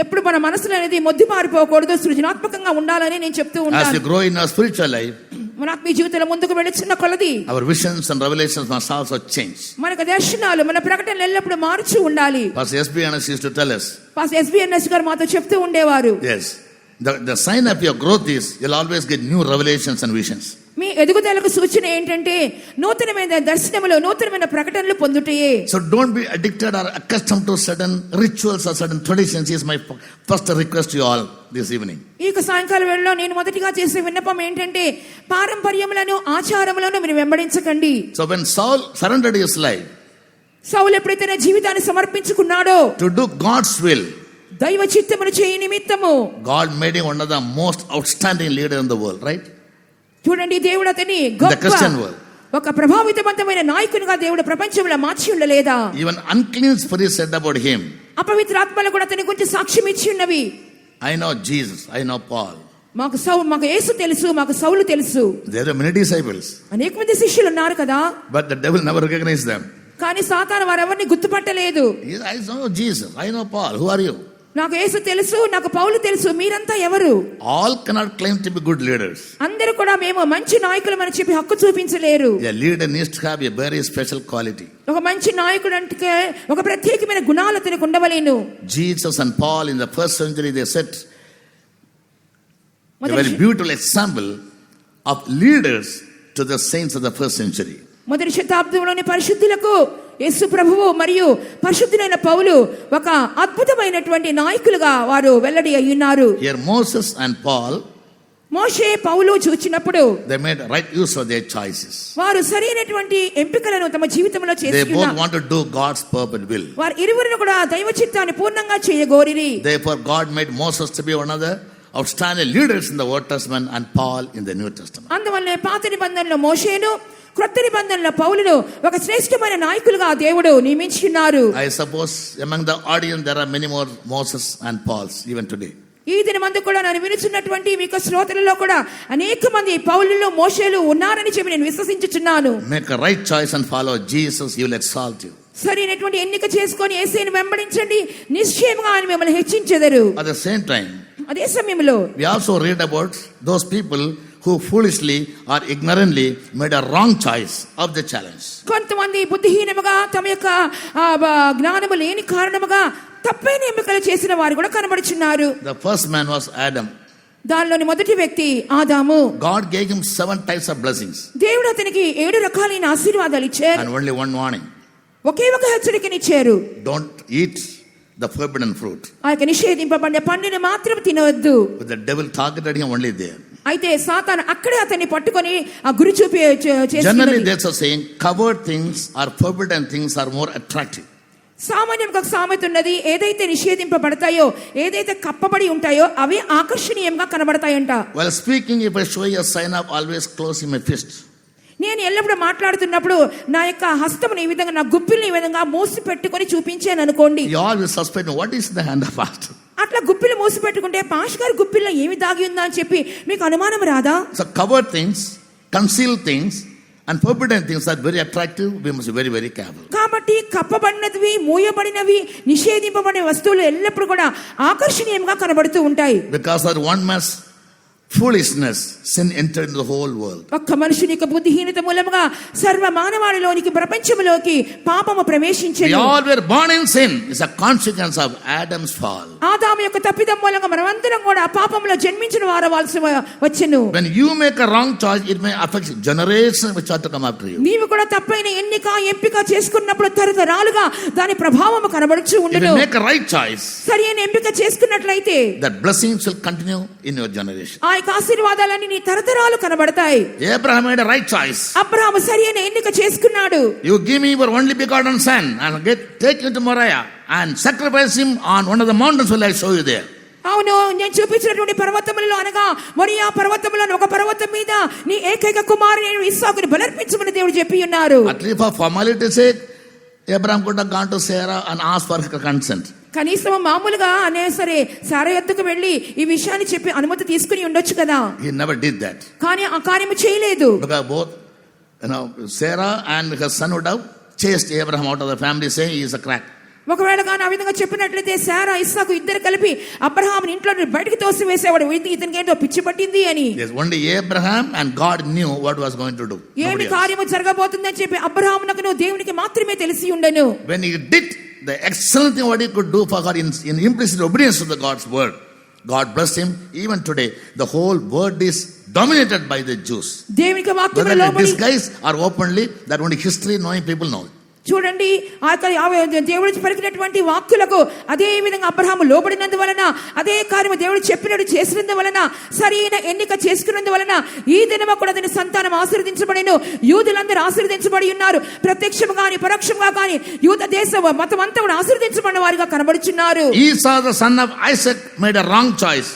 ఎప్పుడు మన మనసులో అనేది మొద్దు పారిపోకూడదు, సృజనాత్మకంగా ఉండాలని నేను చెప్తూ As ఉంటాను. we grow in our spiritual life, మన ఆత్మీయ జీవితంలో ముందుకు వెళుతున్న కొలది our visions and revelations must also change. మనకు దర్శనాలు మన ప్రకటనలు ఎల్లప్పుడు మారుచూ ఉండాలి. Pastor SBNS used to tell us. Pastor SBNS గారు మాతో చెప్తూ ఉండేవారు. Yes, the sign of your growth is you'll always get new revelations and visions. మీ ఎదుగుదలకు సూచన ఏంటంటే నూతనమైన దర్శనములు, నూతనమైన ప్రకటనలు పొందుటయే. So don't be addicted or accustomed to certain rituals or certain traditions is my first request to you all this evening. ఈ సాయంకాల వేళలో నేను మొదటిగా చేసే విన్నపం ఏంటంటే పారంపర్యములను ఆచారములను మీరు వెంబడించకండి. So when Saul surrendered his life, సౌలు ఎప్పుడైతే తన జీవితాన్ని సమర్పించుకున్నాడో to do God's will, దైవ చిత్తమును చేయ నిమిత్తము, God made him one of the most outstanding leader in the world, right? చూడండి, దేవుడు అతని The Christian world. ఒక ప్రభావితవంతమైన నాయకునిగా దేవుడు ప్రపంచంలో మార్చి ఉండలేదా? Even unclean spirits said about him, అపవిత్ర ఆత్మలు కూడా అతని గురించి సాక్ష్యం ఇచ్చి ఉన్నవి. I know Jesus, I know Paul. మాకు యేసు తెలుసు, మాకు సౌలు తెలుసు. There are many disciples, అనేక మంది శిష్యులు ఉన్నారు కదా, but the devil never recognized them. కానీ సాతాను వారెవరిని గుర్తుపట్టలేదు. I know Jesus, I know Paul, who are you? నాకు యేసు తెలుసు, నాకు పౌలు తెలుసు, మీరంతా ఎవరు? All cannot claim to be good leaders. అందరూ కూడా మేము మంచి నాయకులమని చెప్పి హక్కు చూపించలేరు. A leader needs to have a very special quality. ఒక మంచి నాయకుడు అంటే ఒక ప్రత్యేకమైన గుణాలు అతనికి ఉండవలేను. Jesus and Paul in the first century, they set a very beautiful example of leaders to the saints of the first century. మొదటి శతాబ్దంలోని పరిశుద్ధులకు యేసు ప్రభువు మరియు పరిశుద్ధులైన పౌలు ఒక అద్భుతమైనటువంటి నాయకులుగా వారు వెల్లడి అయ్యున్నారు. Here Moses and Paul, మోషే పౌలు చూచినప్పుడు they made right use of their choices. వారు సరైనటువంటి ఎంపికలను తమ జీవితంలో They చేసుకున్నారు. both want to do God's perfect will. వారు ఇరువురు కూడా దైవ చిత్తాన్ని పూర్ణంగా చేయగోరిరి. Therefore God made Moses to be one of the outstanding leaders in the Old Testament and Paul in the New Testament. అందువల్లే పాత నిబంధనలో మోషేను, క్రొత్త నిబంధనలో పౌలును ఒక శ్రేష్టమైన నాయకులుగా దేవుడు నియమించున్నారు. I suppose among the audience there are many more Moses and Pauls even today. ఈ దినమందు కూడా నన్ను వినుచున్నటువంటి మీకు శ్రోతలలో కూడా అనేక మంది పౌలులు, మోషేలు ఉన్నారని చెప్పి నేను విశ్వసించుచున్నాను. Make a right choice and follow Jesus, he will exalt you. సరైనటువంటి ఎన్నిక చేసుకొని యేసుని వెంబడించండి, నిశ్చయంగా ఆయన మిమ్మల్ని హెచ్చించెదరు. At the same time, అదే సమయంలో we also read about those people who foolishly or ignorantly made a wrong choice of the challenge. కొంతమంది బుద్ధిహీనముగా తమ యొక్క జ్ఞానము లేని కారణముగా తప్పైన ఎంపికలు చేసిన వారు కూడా కనబడుచున్నారు. The first man was Adam. దానిలోని మొదటి వ్యక్తి ఆదాము. God gave him 7 types of blessings దేవుడు అతనికి 7 రకాలైన ఆశీర్వాదాలు ఇచ్చారు. and only one warning. ఒకే ఒక హెచ్చరికనిచ్చారు. Don't eat the forbidden fruit. ఆ యొక్క నిషేధింపబడిన పండుని మాత్రం తినవద్దు. But the devil targeted him only there. అయితే సాతాను అక్కడే అతన్ని పట్టుకొని ఆ గురి చూపి Generally there's a saying, covered things or forbidden things are more attractive. సామాన్యంగా ఒక సామెత ఉన్నది, ఏదైతే నిషేధింపబడతాయో, ఏదైతే కప్పబడి ఉంటాయో అవి ఆకర్షణీయంగా కనబడతాయంట. While speaking, if I show you a sign of always closing my fist, నేను ఎల్లప్పుడూ మాట్లాడుతున్నప్పుడు నా యొక్క హస్తముని ఈ విధంగా నా గుప్పిల్ని ఈ విధంగా మూసి పెట్టుకొని చూపించాను అనుకోండి. You always suspect what is in the hand of pastor. అట్లా గుప్పిలు మూసి పెట్టుకుంటే పాష్ గారి గుప్పిల్లో ఏమి దాగి ఉందా అని చెప్పి మీకు అనుమానం రాదా? So covered things, concealed things and forbidden things are very attractive. We must be very, very careful. కాబట్టి కప్పబడినవి, మూయబడినవి, నిషేధింపబడిన వస్తువులు ఎల్లప్పుడూ కూడా ఆకర్షణీయంగా కనబడుతూ ఉంటాయి. Because of one man's foolishness, sin entered into the whole world. ఒక్క మనుషుని యొక్క బుద్ధిహీనత మూలముగా సర్వ మానవాళిలోనికి ప్రపంచంలోకి పాపము We ప్రవేశించెను. all were born in sin. It's a consequence of Adam's fall. ఆదాము యొక్క తప్పిదం మూలంగా మనమందరం కూడా పాపంలో జన్మించిన వారవలసి వచ్చెను. When you make a wrong choice, it may affect generations which are to come after you. నీవు కూడా తప్పైన ఎంపిక చేసుకున్నప్పుడు తరతరాలుగా దాని ప్రభావము కనబడుచు If ఉండును. you make a right choice, సరైన ఎంపిక చేసుకున్నట్లయితే that blessings will continue in your generation. ఆ యొక్క ఆశీర్వాదాలన్నీ నీ తరతరాలు కనబడతాయి. Abraham made a right choice. Abraham సరైన ఎన్నిక చేసుకున్నాడు. You give me your only begotten son and take him to Moriah and sacrifice him on one of the mountains will I show you there. అవును, నేను చూపించినటువంటి పర్వతములలో అనగా మరియా పర్వతములను ఒక పర్వతం మీద నీ ఏకైక కుమారుని ఇస్సాకుని బలర్పించమని దేవుడు చెప్పి ఉన్నారు. At least for formality's sake, Abraham could have gone to Sarah and asked for her consent. కనీసం మామూలుగా అనే సరే సారా యొద్దకు వెళ్ళి ఈ విషయాన్ని చెప్పి అనుమతి తీసుకుని ఉండొచ్చు కదా. He never did that. కానీ ఆ కార్యము చేయలేదు. Because both, Sarah and her son would have chased Abraham out of the family, saying he is a crack. ఒకవేళ కానీ ఆ విధంగా చెప్పినట్లయితే సారా ఇస్సాకు ఇద్దరు కలిపి అబ్రహాముని ఇంట్లో బయటికి తోసివేసేవాడు. ఇతనికి ఏంటో పిచ్చి పట్టింది అని. Yes, only Abraham and God knew what was going to do. ఏమి కార్యము జరగబోతుందని చెప్పి అబ్రహామునకు దేవునికి మాత్రమే తెలిసి ఉండెను. When he did the excellent thing what he could do for God in implicit obedience to the God's word, God blessed him. Even today, the whole world is dominated by the Jews. దేవునికి Whether వాక్యములో in లోబడి disguise or openly, that only history knowing people know. చూడండి, దేవుడు పలికినటువంటి వాక్కులకు అదే విధంగా అబ్రహాము లోబడినందువలన, అదే కార్యము దేవుడు చెప్పినట్టు చేసినందువలన, సరైన ఎన్నిక చేసుకున్నందువలన ఈ దినము కూడా అతని సంతానం ఆశీర్వదించబడెను. యూదులందరూ ఆశీర్వదించబడి ఉన్నారు. ప్రత్యక్షము గాని పరోక్షంగా గాని యూద దేశ మతం అంతా కూడా ఆశీర్వదించబడిన వారిగా కనబడుచున్నారు. Esau, the son of Isaac, made a wrong choice.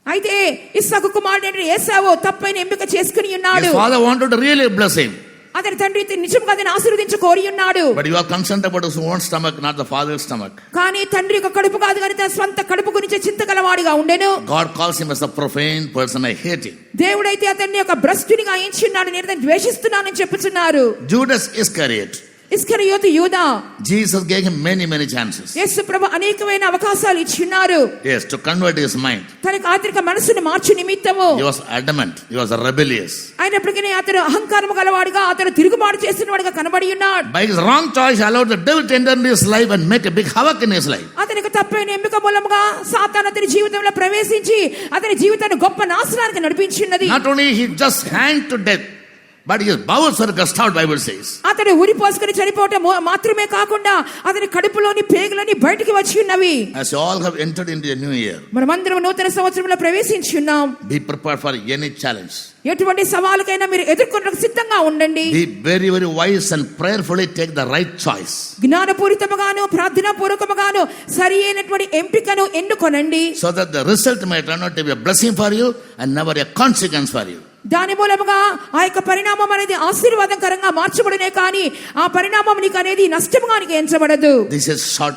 అయితే ఇస్సాకు కుమారుడైన ఏశావు తప్పైన ఎంపిక చేసుకుని ఉన్నాడు. His father wanted to really bless him. అతని తండ్రి నిజంగా అతన్ని ఆశీర్వదించ కోరి ఉన్నాడు. But you are concerned about his own stomach, not the father's stomach. కానీ తండ్రి యొక్క కడుపు కాదు కానీ తన స్వంత కడుపు గురించి చింత గలవాడిగా ఉండెను. God calls him as a profane person. I hate him. దేవుడైతే అతన్ని ఒక భ్రష్టునిగా ఎంచున్నాడు. నేను అతన్ని ద్వేషిస్తున్నానని చెప్పుచున్నారు. Judas Iscariot. ఇస్కరియోతు యూదా. Jesus gave him many chances. యేసు ప్రభు అనేకమైన అవకాశాలు ఇచ్చిన్నారు. Yes, to convert his mind. తన ఆత్మిక మనసును మార్చు నిమిత్తము. He was adamant. He was rebellious. అయినప్పటికీ అతను అహంకారము గలవాడిగా, అతను తిరుగుబాటు చేసిన వాడిగా కనబడి ఉన్నాడు. By his wrong choice, he allowed the devil to enter into his life and make a big havoc in his life. అతనికి తప్పైన ఎంపిక మూలముగా సాతాను అతని జీవితంలో ప్రవేశించి అతని జీవితాన్ని గొప్ప నాశనానికి నడిపించినది. Not only he just hanged to death, but his bowels were gushed out, Bible says. అతడు ఉరి పోసుకొని చనిపోవటం మాత్రమే కాకుండా అతని కడుపులోని పేగులని బయటికి వచ్చి ఉన్నవి. As you all have entered into the new year, మనమందరం నూతన సంవత్సరంలో ప్రవేశించి ఉన్నాం. be prepared for any challenge. ఎటువంటి సవాలుకైనా మీరు ఎదుర్కొనడానికి సిద్ధంగా ఉండండి. Be very wise and prayerfully take the right choice. జ్ఞానపూరితముగాను ప్రార్థనాపూర్వకముగాను సరి అయినటువంటి ఎంపికను ఎన్నుకొనండి. So that the result may turn out to be a blessing for you and never a consequence for you. దాని మూలముగా ఆ యొక్క పరిణామం అనేది ఆశీర్వాదకరంగా మార్చబడినే కానీ ఆ పరిణామం నీకు అనేది నష్టముగా నీకు ఎంచబడదు. This is short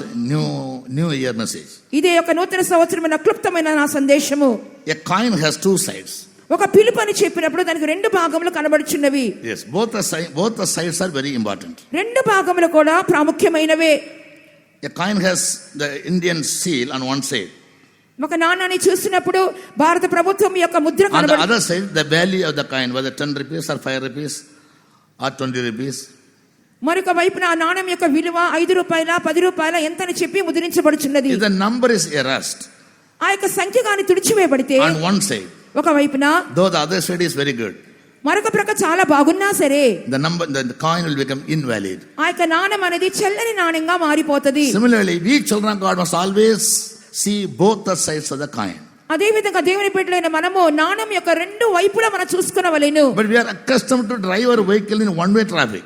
new year message. ఇదే ఒక నూతన సంవత్సరమైన క్లుప్తమైన నా సందేశము. A coin has two sides. ఒక పిలుపు అని చెప్పినప్పుడు దానికి రెండు భాగములు కనబడుచున్నవి. Yes, both the sides are very important. రెండు భాగములు కూడా ప్రాముఖ్యమైనవే. A coin has the Indian seal on one side. ఒక నాణాన్ని చూసినప్పుడు భారత ప్రభుత్వం యొక్క ముద్ర On the కనబడుతుంది. other side, the value of the coin, whether 10 rupees or 5 rupees or 20 rupees. మరొక వైపున ఆ నాణం యొక్క విలువ 5 రూపాయల 10 రూపాయల ఎంతని చెప్పి ముద్రించబడుచున్నది. If the number is erased ఆ యొక్క సంఖ్య గాని తుడిచివేయబడితే on one side, ఒక వైపున, though the other side is very good, మరొక ప్రక్క చాలా బాగున్నా సరే the coin will become invalid. ఆ యొక్క నాణం అనేది చెల్లని నాణ్యంగా మారిపోతది. Similarly, we children of God must always see both the sides of the coin. అదే విధంగా దేవుని బిడ్డలైన మనము నాణం యొక్క రెండు వైపులా మనం చూసుకునవలెను. But we are accustomed to drive our vehicle in one-way traffic.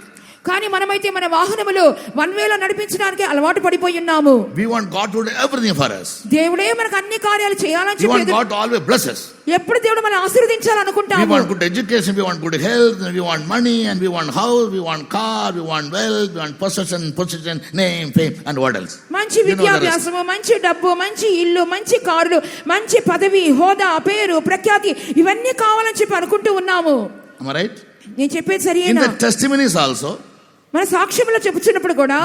కానీ మనమైతే మన వాహనములు వన్ వేలో నడిపించడానికి అలవాటు పడిపోయి ఉన్నాము. We want God to do everything for us. దేవుడే మనకు అన్ని కార్యాలు చేయాలని We want చెప్పి God to always bless us. ఎప్పుడు దేవుడు మనం ఆశీర్వదించాలనుకుంటాము. We want good education, we want good health, and we want money, and we want house, we want car, we want wealth, we want possession, name, fame, and what else? మంచి విద్యాభ్యాసము, మంచి డబ్బు, మంచి ఇల్లు, మంచి కార్లు, మంచి పదవి, హోదా, పేరు, ప్రఖ్యాతి ఇవన్నీ కావాలని చెప్పి అనుకుంటూ ఉన్నాము. Am I right? నేను చెప్పేది In సరియేనా? the testimonies also, మన సాక్ష్యంలో చెప్పుచున్నప్పుడు కూడా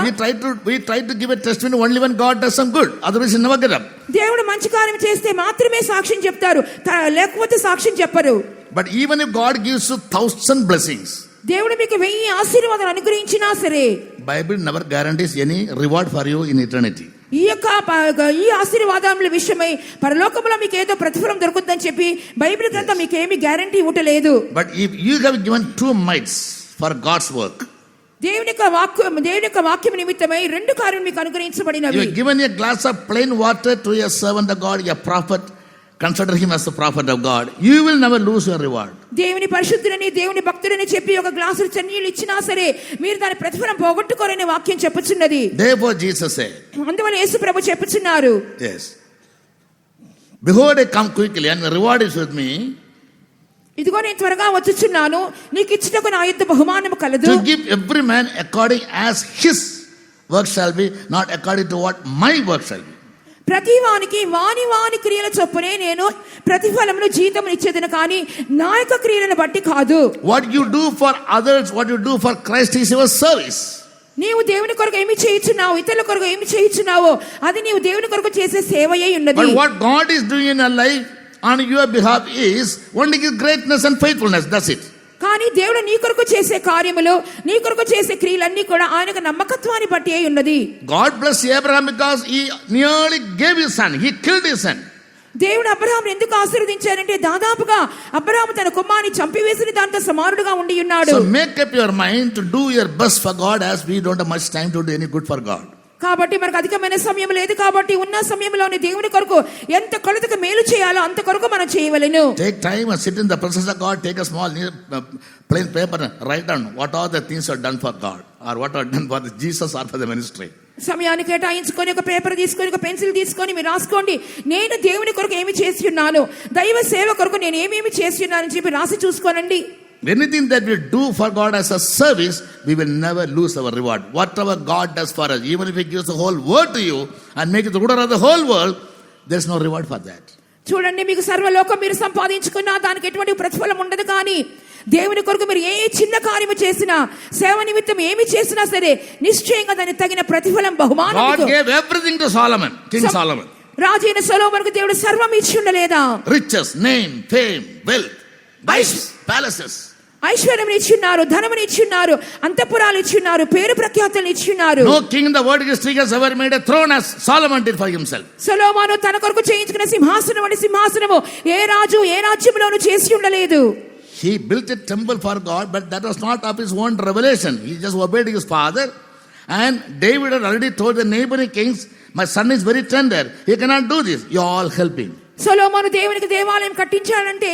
we try to give a testimony only when God does some good. Otherwise, you never get up. దేవుడు మంచి కార్యం చేస్తే మాత్రమే సాక్ష్యం చెప్తారు, లేకపోతే సాక్ష్యం చెప్పరు. But even if God gives you 1,000 blessings, దేవుడు మీకు 1000 ఆశీర్వాదాలు అనుగ్రహించినా సరే Bible never guarantees any reward for you in eternity. ఈ ఆశీర్వాదముల విషయమై పరలోకంలో మీకు ఏదో ప్రతిఫలం దొరుకుతుందని చెప్పి బైబిల్ గ్రంథం మీకు ఏమీ గ్యారంటీ ఇవ్వట్లేదు. But if you have given 2 mites for God's work, దేవుని యొక్క వాక్యం నిమిత్తమై 2 కార్యం మీకు అనుగ్రహించబడినవి. you have given a glass of plain water to a servant of God, a prophet, consider him as the prophet of God, you will never lose your reward. దేవుని పరిశుద్ధులని, దేవుని భక్తులని చెప్పి ఒక గ్లాసు చన్నీళ్ళు ఇచ్చినా సరే మీరు దాని ప్రతిఫలం పోగొట్టుకోరనే వాక్యం చెప్పుచున్నది. Therefore Jesus said, అందువల్ల యేసు ప్రభు చెప్పుచున్నారు, yes, behold I come quickly and the reward is with me, ఇదిగో నేను త్వరగా వచ్చుచున్నాను, నీకు ఇచ్చుటకు నా యొద్ద బహుమానము కలదు. to give every man according as his work shall be, not according to what my work shall be. ప్రతి వానికి వాని క్రియల చొప్పునే నేను ప్రతిఫలమును జీతమును ఇచ్చేదను కానీ నా యొక్క క్రియలను బట్టి కాదు. What you do for others, what you do for Christ is your service. నీవు దేవుని కొరకు ఏమి చేయుచున్నావు, ఇతరుల కొరకు ఏమి చేయుచున్నావో అది నీవు దేవుని కొరకు చేసే సేవయే ఉన్నది. But what God is doing in your life on your behalf is only His greatness and faithfulness. That's it. కానీ దేవుడు నీ కొరకు చేసే కార్యములు, నీ కొరకు చేసే క్రియలన్నీ కూడా ఆయనకు నమ్మకత్వాన్ని బట్టి అయి ఉన్నది. God blessed Abraham because he nearly gave his son. He killed his son. దేవుడు అబ్రహామును ఎందుకు ఆశీర్వదించారంటే దాదాపుగా అబ్రహాము తన కుమారుని చంపివేసిన దాంతో సమానుడుగా ఉండి ఉన్నాడు. So make up your mind to do your best for God, as we don't have much time to do any good for God. కాబట్టి మనకు అధికమైన సమయం లేదు కాబట్టి ఉన్న సమయంలోనే దేవుని కొరకు ఎంత కొలతకు మేలు చేయాలో అంత కొరకు మనం చేయవలెను. Take time and sit in the presence of God. Take a small plain paper and write down what are the things are done for God, or what are done for Jesus or for the ministry. సమయాన్ని కేటాయించుకొని ఒక paper తీసుకొని ఒక pencil తీసుకొని మీరు రాసుకోండి, నేను దేవుని కొరకు ఏమి చేసి ఉన్నాను, దైవ సేవ కొరకు నేను ఏమేమి చేసి ఉన్నానని చెప్పి రాసి చూసుకోనండి. Anything that we do for God as a service, we will never lose our reward. Whatever God does for us, even if He gives the whole world to you and make it the ruler of the whole world, there is no reward for that. చూడండి, మీకు సర్వలోకం మీరు సంపాదించుకున్నా దానికి ఎటువంటి ప్రతిఫలం ఉండదు. కానీ దేవుని కొరకు మీరు ఏ చిన్న కార్యము చేసినా, సేవ నిమిత్తం ఏమి చేసినా సరే నిశ్చయంగా దానికి తగిన ప్రతిఫలం బహుమానం. God gave everything to Solomon, King Solomon. రాజైన సొలొమోనుకు దేవుడు సర్వం ఇచ్చి ఉండలేదా? Riches, name, fame, wealth, wives, palaces. ఐశ్వర్యం ఇచ్చున్నారు, ధనమును ఇచ్చున్నారు, అంతఃపురాలు ఇచ్చున్నారు, పేరు ప్రఖ్యాతులు ఇచ్చున్నారు. No king in the world history has ever made a throne as Solomon did for himself. సొలొమోను తన కొరకు చేయించుకున్న సింహాసనం అనే సింహాసనము ఏ రాజు ఏ రాజ్యంలోనూ చేసి ఉండలేదు. He built a temple for God, but that was not of his own revelation. He just obeyed his father. And David had already told the neighboring kings, my son is very tender, he cannot do this, you all help him. సొలొమోను దేవునికి దేవాలయం కట్టించాడంటే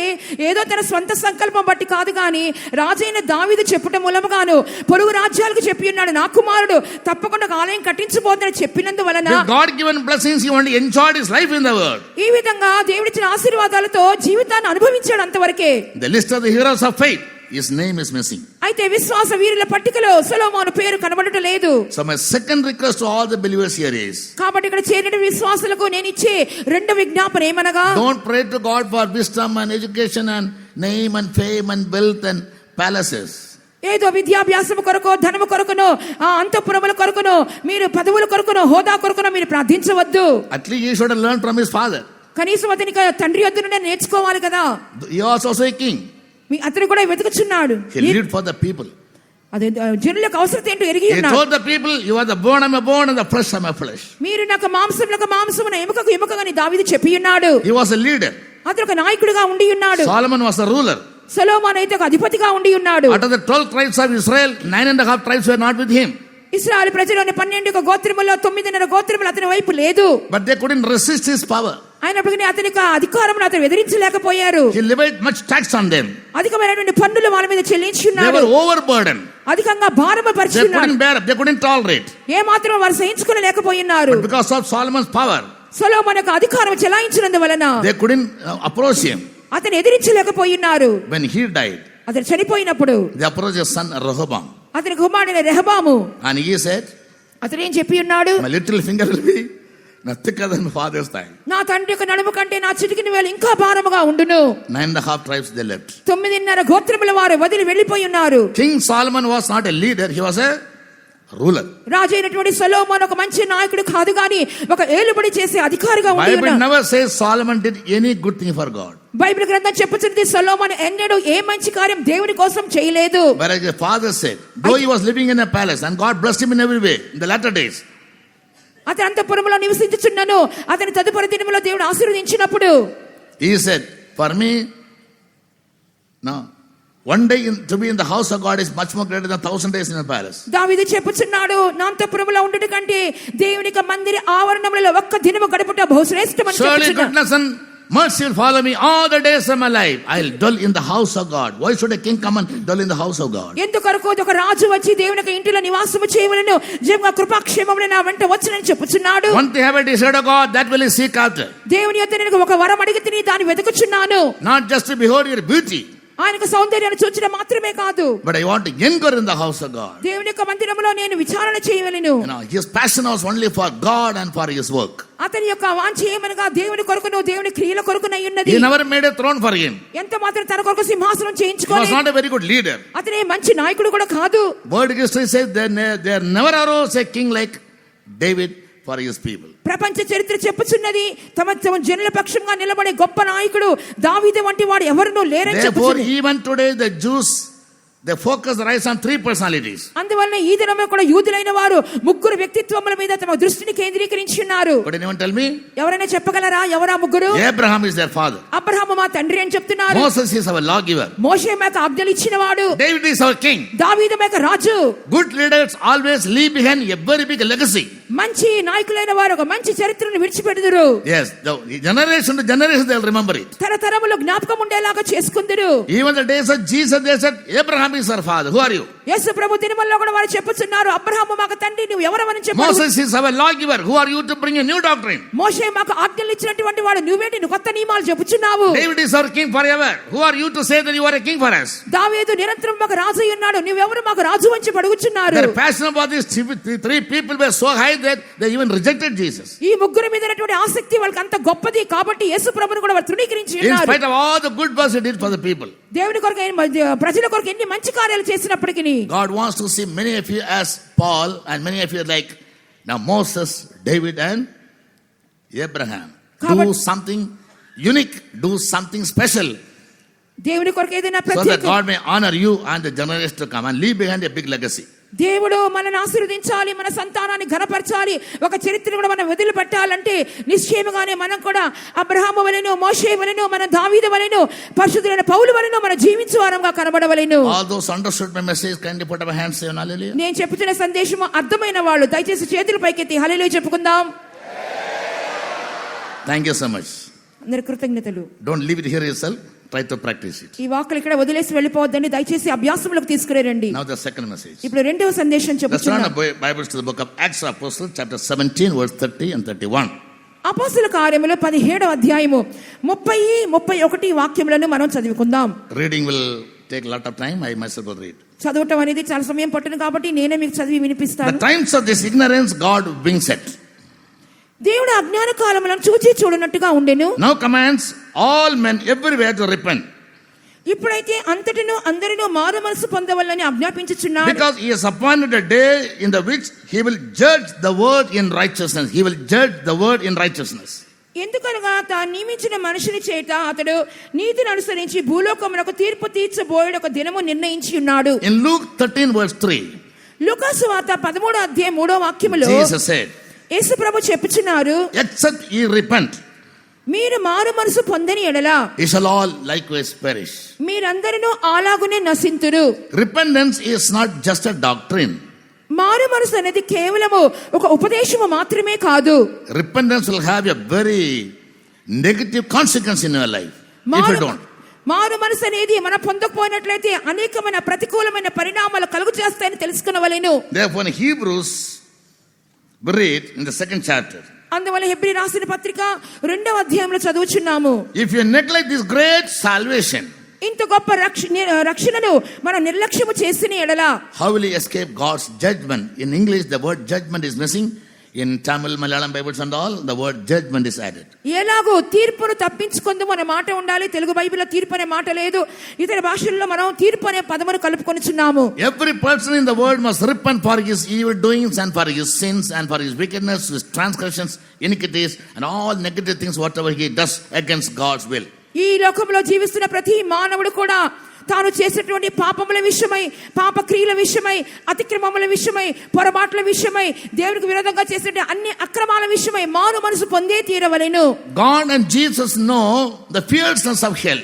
ఏదో తన స్వంత సంకల్పం బట్టి కాదు, కానీ రాజైన దావీదు చెప్పుట మూలముగాను పొరుగు రాజ్యాలకు చెప్పి ఉన్నాడు, నా కుమారుడు తప్పకుండా ఆలయం కట్టించబోతుందని చెప్పినందువలన God given blessings, he only enjoyed his life in the world. ఈ విధంగా దేవుడిచ్చిన ఆశీర్వాదాలతో జీవితాన్ని అనుభవించాడు అంతవరకే. The list of the heroes of faith, his name is missing. అయితే విశ్వాస వీరుల పట్టికలో సొలొమోను పేరు కనబడటం లేదు. So my second request to all the believers here is, కాబట్టి ఇక్కడ చేరిన విశ్వాసులకు నేను ఇచ్చే రెండో విజ్ఞాపన ఏమనగా, don't pray to God for wisdom and education and name and fame and wealth and palaces. ఏదో విద్యాభ్యాసము కొరకు, ధనము కొరకునో, అంతఃపురముల కొరకునో, మీరు పదవుల కొరకునో, హోదా కొరకునో మీరు ప్రార్థించవద్దు. At least he should have learned from his father. కనీసం అతనికి తండ్రి యొద్ద నుండి నేర్చుకోవాలి కదా. He was also a king. అతను కూడా వెతుకుచున్నాడు. He lived for the people. అదే జనులకు అవసరం ఏంటో ఎరిగి ఉన్నాడు. He told the people, you are the bone of my bone and the flesh of my flesh. మీరు నాకు మాంసములకు మాంసమున ఎముకకు ఎముకగా దావీదు చెప్పి ఉన్నాడు. He was a leader. అతను ఒక నాయకుడిగా ఉండి ఉన్నాడు. Solomon was a ruler. సొలొమోను అయితే ఒక అధిపతిగా ఉండి ఉన్నాడు. Out of the 12 tribes of Israel, 9.5 tribes were not with him. ఇశ్రాయేలు ప్రజలోని 12 గోత్రముల్లో 9.5 గోత్రములు అతని వైపు లేదు. But they couldn't resist his power. అయినప్పటికీ అతని యొక్క అధికారమును అతను ఎదిరించలేకపోయారు. He levied much tax on them. అధికమైనటువంటి పన్నులు వాళ్ళ మీద చెల్లించి They ఉన్నారు. were overburdened. అధికంగా భారము They పరిచున్నారు. couldn't bear up. They couldn't tolerate. ఏ మాత్రం వారు సహించుకోలేకపోయినారు. But because of Solomon's power, సొలొమోను యొక్క అధికారం చెలాయించినందువలన they couldn't approach him. అతను ఎదిరించలేకపోయినారు. When he died, అతను చనిపోయినప్పుడు they approached his son Rehoboam. అతని కుమారుడైన రెహబాము And he said, అతను ఏం చెప్పి ఉన్నాడు? my little finger will be thicker than father's thigh. నా తండ్రి యొక్క నడుము కంటే నా చిటికిన వేలు ఇంకా భారముగా ఉండును. 9.5 tribes they left. 9.5 గోత్రముల వారు వదిలి వెళ్లిపోయి ఉన్నారు. King Solomon was not a leader, he was a ruler. రాజు అయినటువంటి సొలొమోను ఒక మంచి నాయకుడు కాదు గాని ఒక ఏలుబడి చేసే అధికారిగా ఉండి Bible ఉన్నాడు. never says Solomon did any good thing for God. Bible గ్రంథం చెప్పుచున్నది సొలొమోను ఎన్నడూ ఏ మంచి కార్యం దేవుని కోసం చేయలేదు. But as the father said, though he was living in a palace and God blessed him in every way in the latter days, అతను అంతఃపురములో నివసించుచున్నాను. అతని తదుపరి దినములో దేవుడు ఆశీర్వదించినప్పుడు he said, for me, no, one day to be in the house of God is much more greater than 1,000 days in a palace. దావీదు చెప్పుచున్నాడు, నా అంతఃపురములో ఉండుట కంటే దేవుని యొక్క మందిర ఆవరణములలో ఒక్క దినము గడుపుట బహుశ్రేష్టమని Surely చెప్పుచున్నాడు. goodness and mercy will follow me all the days of my life. I'll dwell in the house of God. Why should a king come and dwell in the house of God? ఎందుకొరకు ఒక రాజు వచ్చి దేవుని యొక్క ఇంటిలో నివాసము చేయవలెను, జీవ కృపాక్షేమములు నా వెంట వచ్చునని చెప్పుచున్నాడు. One thing have I decided of God, that will I seek after. దేవుని యొద్ద నేను ఒక వరం అడిగి తిని దాన్ని వెతుకుచున్నాను. Not just to behold your beauty, ఆయనకు సౌందర్యాన్ని చూచడం మాత్రమే కాదు, but I want to inquire in the house of God. దేవుని యొక్క మందిరములో నేను విచారణ చేయవలెను. His passion was only for God and for his work. అతని యొక్క వాంఛ ఏమనగా దేవుని కొరకును దేవుని క్రియల కొరకునై ఉన్నది. He never made a throne for him. ఎంత మాత్రం తన కొరకు సింహాసనం He was చేయించుకోలేదు. not a very good leader. అతనే మంచి నాయకుడు కూడా కాదు. Word history says there never arose a king like David for his people. ప్రపంచ చరిత్ర చెప్పుచున్నది తమ జనుల పక్షంగా నిలబడే గొప్ప నాయకుడు దావీదు వంటి వాడు ఎవరునూ లేరని Therefore, చెప్పుచున్నది. even today the Jews, they focus their eyes on 3 personalities. అందువలన ఈ దినములో కూడా యూదులైన వారు ముగ్గురు వ్యక్తిత్వముల మీద తమ దృష్టిని కేంద్రీకరించి ఉన్నారు. Could anyone tell me? ఎవరైనా చెప్పగలరా ఎవరా ముగ్గురు? Abraham is their father. Abraham మా తండ్రి అని చెప్తున్నారు. Moses is our lawgiver. మోషే మాకు ఆజ్ఞలు ఇచ్చినవాడు. David is our king. దావీదు మాకు రాజు. Good leaders always leave behind a very big legacy. మంచి నాయకులైన వారు ఒక మంచి చరిత్రను విడిచిపెడుదురు. Yes, the generation to generation they'll remember it. తరతరములు జ్ఞాపకం ఉండేలాగా చేసుకుందురు. Even the days of Jesus, they said, Abraham is our father. Who are you? యేసు ప్రభు దినముల్లో కూడా వారు చెప్పుచున్నారు, అబ్రహాము మాకు తండ్రి, నువ్వు ఎవరవని చెప్పారు. Moses is our lawgiver. Who are you to bring a new doctrine? మోషే మాకు ఆజ్ఞలు ఇచ్చినటువంటి వాడు, నువ్వేంటి నువ్వు కొత్త నియమాలు చెప్పుచున్నావు. David is our king forever. Who are you to say that you are a king for us? దావీదు నిరంతరం మాకు రాజు అయి ఉన్నాడు, నువ్వెవరు మాకు రాజు అని అడుగుచున్నారు. Their passion about these three people were so high that they even rejected Jesus. ఈ ముగ్గురు మీద ఉన్నటువంటి ఆసక్తి వాళ్ళకి అంత గొప్పది కాబట్టి యేసు ప్రభువును కూడా వారు తృణీకరించి In ఉన్నారు. spite of all the good works he did for the people. దేవుని కొరకు ప్రజల కొరకు ఎన్ని మంచి కార్యాలు చేసినప్పటికీ God wants to see many of you as Paul and many of you like now Moses, David and Abraham. Do something unique, do something special, దేవుని కొరకు ఏదైనా so that ప్రత్యేక God may honor you and the generations to come and leave behind a big legacy. దేవుడు మనల్ని ఆశీర్వదించాలి, మన సంతానాన్ని ఘనపరచాలి, ఒక చరిత్రను కూడా మనం వదిలిపెట్టాలంటే నిశ్చయముగానే మనం కూడా అబ్రహాము వలెను, మోషే వలెను, మన దావీదు వలెను, పరిశుద్ధులైన పౌలు వలెను మనం జీవించే వారంగా కనబడవలెను. All those understood my message, kindly put up a hand, say hallelujah. నేను చెప్పుతున్న సందేశం అర్థమైన వాళ్ళు దయచేసి చేతులు పైకెత్తి హల్లెలూయా చెప్పుకుందాం. Thank you so much. అందరి కృతజ్ఞతలు. Don't leave it here yourself. Try to practice it. ఈ వాక్కులు ఇక్కడ వదిలేసి వెళ్ళిపోవద్దని దయచేసి అభ్యాసంలోకి తీసుకురండి. Now the second message. ఇప్పుడు రెండవ సందేశం Let's turn చెప్పుచున్నాం. the Bibles to the book of Acts of Apostles, chapter 17, verse 30 and 31. అపోస్తల కార్యములు 17వ అధ్యాయము 30, 31 వాక్యములను మనం చదువుకుందాం. Reading will take a lot of time. I myself will read. చదవటం అనేది చాలా సమయం పట్టును కాబట్టి నేనే మీకు చదివి The వినిపిస్తాను. times of this ignorance God brings it. దేవుడు అజ్ఞాన కాలములను చూచి చూడనట్టుగా ఉండెను. Now commands all men everywhere to repent. ఇప్పుడైతే అంతటిను అందరినూ మారు మనసు పొందవలని ఆజ్ఞాపించుచున్నాడు. Because he has appointed a day in the which he will judge the world in righteousness. He will judge the world in righteousness. ఎందుకనగా తాను నియమించిన మనుషుని చేత అతడు నీతిని అనుసరించి భూలోకమునకు తీర్పు తీర్చబోయే ఒక దినము నిర్ణయించి ఉన్నాడు. In Luke 13, verse 3, లూకా సువార్త 13వ అధ్యాయం 3వ వాక్యములో Jesus said, యేసు ప్రభు చెప్పుచున్నారు, except ye repent, మీరు మారు మనసు పొందని ఎడల ye shall all likewise perish. మీరందరినూ అలాగునే నశింతురు. Repentance is not just a doctrine. మారు మనసు అనేది కేవలము ఒక ఉపదేశము మాత్రమే కాదు. Repentance will have a very negative consequence in your life if you don't. మారు మనసు అనేది మనం పొందకపోయినట్లయితే అనేకమైన ప్రతికూలమైన పరిణామాలు కలుగు చేస్తాయని తెలుసుకునవలెను. Therefore in Hebrews we read in the 2nd chapter, అందువల్ల హెబ్రీ రాసిన పత్రిక 2వ అధ్యాయంలో చదువుచున్నాము. if you neglect this great salvation, ఇంత గొప్ప రక్షణను మనం నిర్లక్ష్యము చేసిన ఎడల how will you escape God's judgment? In English the word judgment is missing. In Tamil, Malayalam Bibles and all, the word judgment is added. ఎలాగో తీర్పును తప్పించుకుందాం అనే మాట ఉండాలి. తెలుగు బైబిల్లో తీర్పు అనే మాట లేదు. ఇతర భాషల్లో మనం తీర్పు అనే పదమును కలుపుకొనిచున్నాము. Every person in the world must repent for his evil doings and for his sins and for his wickedness, his transgressions, iniquities and all negative things whatever he does against God's will. ఈ లోకంలో జీవిస్తున్న ప్రతి మానవుడు కూడా తాను చేసినటువంటి పాపముల విషయమై, పాప క్రియల విషయమై, అతిక్రమముల విషయమై, పొరపాట్ల విషయమై, దేవునికి విరోధంగా చేసే అన్ని అక్రమాల విషయమై మారు మనసు పొందే తీరవలెను. God and Jesus know the fierceness of hell.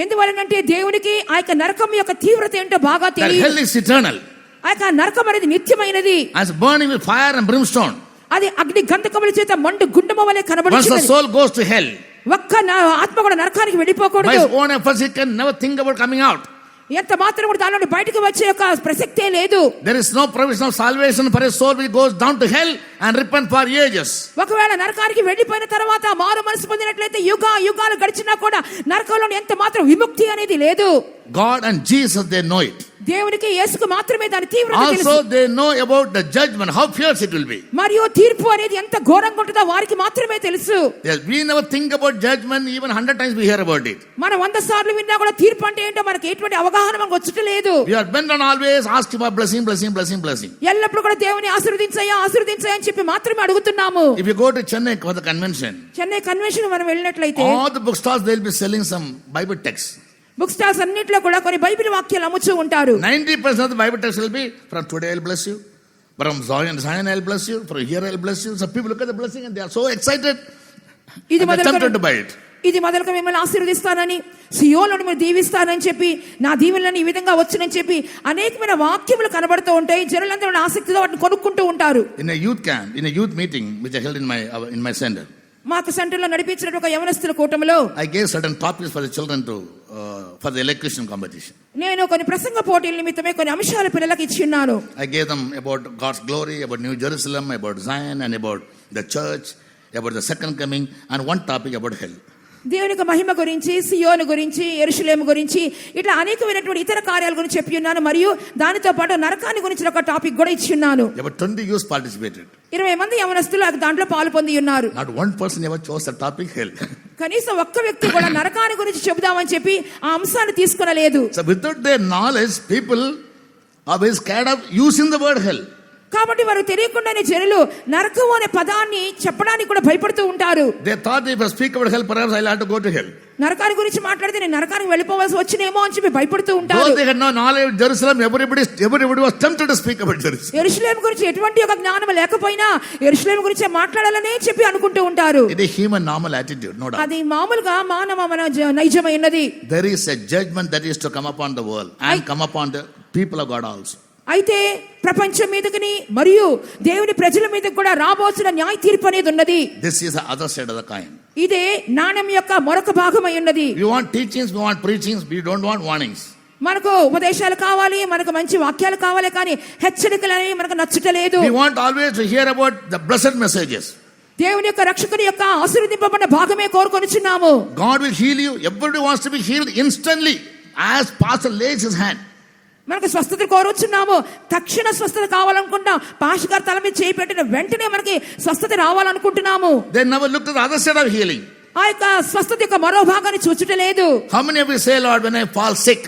ఎందువలనంటే దేవునికి ఆ యొక్క నరకం యొక్క తీవ్రత ఏంటో బాగా That తెలియదు. hell is eternal. ఆ యొక్క నరకం అనేది నిత్యమైనది. As burning with fire and brimstone. అది అగ్ని గంధకముల చేత మండు గుండము వలె Once the కనబడుచున్నది. soul goes to hell, ఒక్క ఆత్మ కూడా నరకానికి by వెళ్ళిపోకూడదు. his own efforts he can never think about coming out. ఎంత మాత్రం కూడా దానిలో బయటకు వచ్చే యొక్క ప్రసక్తే లేదు. There is no provision of salvation for a soul which goes down to hell and repent for ages. ఒకవేళ నరకానికి వెళ్ళిపోయిన తర్వాత మారు మనసు పొందినట్లయితే యుగాలు గడిచినా కూడా నరకంలో ఎంత మాత్రం విముక్తి అనేది లేదు. God and Jesus, they know it. దేవునికి యేసుకు మాత్రమే దాని తీవ్రత తెలుసు. Also they know about the judgment, how fierce it will be. మరియు తీర్పు అనేది ఎంత ఘోరంగా ఉంటుందో వారికి మాత్రమే తెలుసు. Yes, we never think about judgment, even 100 times we hear about it. మనం 100 సార్లు విన్నా కూడా తీర్పు అంటే ఏంటో మనకి ఎటువంటి అవగాహన మనకు వచ్చటలేదు. We are bent on always asking for blessing. ఎల్లప్పుడు కూడా దేవుని ఆశీర్వదించయ్యా అని చెప్పి మాత్రమే అడుగుతున్నాము. If you go to Chennai for the convention, Chennai convention మనం వెళ్ళినట్లయితే all the bookstores they'll be selling some Bible texts. Book stalls అన్నిట్లో కూడా కొన్ని బైబిల్ వాక్యాలు అమ్ముతూ ఉంటారు. 90% of the Bible texts will be from today I'll bless you, from Zion I'll bless you, from here I'll bless you. Some people look at the blessing and they are so excited ఇది and they're tempted to buy it. ఇది మొదలుగా మిమ్మల్ని ఆశీర్వదిస్తానని, సియోనును మీరు దీవిస్తానని చెప్పి, నా దీవెనలను ఈ విధంగా వచ్చునని చెప్పి అనేకమైన వాక్యములు కనబడుతూ ఉంటాయి. జనులందరూ ఆసక్తితో వాటిని కొనుక్కుంటూ ఉంటారు. In a youth camp, in a youth meeting which I held in my center, మాకు సెంటర్లో నడిపించిన ఒక యవనస్తుల కూటమిలో I gave certain topics for the children to for the elocution competition. నేను కొన్ని ప్రసంగ పోటీల నిమిత్తమే కొన్ని అంశాలు పిల్లలకు ఇచ్చి ఉన్నాను. I gave them about God's glory, about New Jerusalem, about Zion and about the church, about the second coming, and one topic about hell. దేవుని యొక్క మహిమ గురించి, సియోను గురించి, యెరూషలేము గురించి, ఇట్లా అనేకమైనటువంటి ఇతర కార్యాల గురించి చెప్పి ఉన్నాను. మరియు దానితో పాటు నరకాన్ని గురించి ఒక టాపిక్ కూడా ఇచ్చి ఉన్నాను. About 20 youths participated. 20 మంది యవనస్తులు దాంట్లో పాలు పొంది ఉన్నారు. Not one person ever chose the topic hell. కనీసం ఒక్క వ్యక్తి కూడా నరకాన్ని గురించి చెబుదామని చెప్పి ఆ అంశాన్ని తీసుకునలేదు. So without their knowledge, people are very scared of using the word hell. కాబట్టి వారు తెలియకుండానే జనులు నరకం అనే పదాన్ని చెప్పడానికి కూడా భయపడుతూ ఉంటారు. They thought if I speak about hell, perhaps I'll have to go to hell. నరకాన్ని గురించి మాట్లాడితే నేను నరకానికి వెళ్ళిపోవాల్సి వచ్చినేమో అని చెప్పి భయపడుతూ ఉంటారు. Though they had no knowledge of Jerusalem, everybody was tempted to speak about Jerusalem. యెరూషలేము గురించి ఎటువంటి ఒక జ్ఞానం లేకపోయినా యెరూషలేము గురించి మాట్లాడాలనే చెప్పి అనుకుంటూ ఉంటారు. It is human normal attitude, no doubt. అది మామూలుగా మన నైజమైనది. There is a judgment that is to come upon the world and come upon the people of God also. అయితే ప్రపంచం మీదకి మరియు దేవుని ప్రజల మీదకి కూడా రాబోతున్న న్యాయ తీర్పు అనేది ఉన్నది. This is the other side of the coin. ఇదే నాణ్యం యొక్క మరొక భాగమై ఉన్నది. We want teachings, we want preachings, we don't want warnings. మనకు ఉపదేశాలు కావాలి, మనకు మంచి వాక్యాలు కావాలి, కానీ హెచ్చరికలు అనేవి మనకు నచ్చటలేదు. We want always to hear about the blessed messages. దేవుని యొక్క రక్షకుని యొక్క ఆశీర్వదింపబడిన భాగమే కోరుకొనిచున్నాము. God will heal you. Everybody wants to be healed instantly as pastor lays his hand. మనకు స్వస్థత కోరుచున్నాము. తక్షణ స్వస్థత కావాలనుకుంటాం. పాస్టర్ గారు తల మీద చేయి పెట్టిన వెంటనే మనకి స్వస్థత రావాలనుకుంటున్నాము. They never look at the other side of healing. ఆ యొక్క స్వస్థత యొక్క మరో భాగాన్ని చూచుటలేదు. How many of you say, Lord, when I fall sick,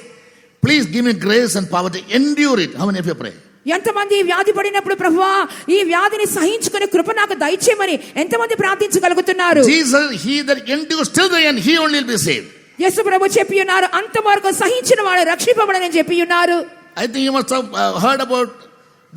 please give me grace and power to endure it? How many of you pray? ఎంతమంది వ్యాధి పడినప్పుడు ప్రభువా ఈ వ్యాధిని సహించుకునే కృప నాకు దయచేయమని ఎంతమంది ప్రార్థించగలుగుతున్నారు? Jesus, he that endures till the end, he only will be saved. యేసు ప్రభు చెప్పి ఉన్నారు, అంతవరకు సహించిన వాడు రక్షింపబడని చెప్పి ఉన్నారు. I think you must have heard about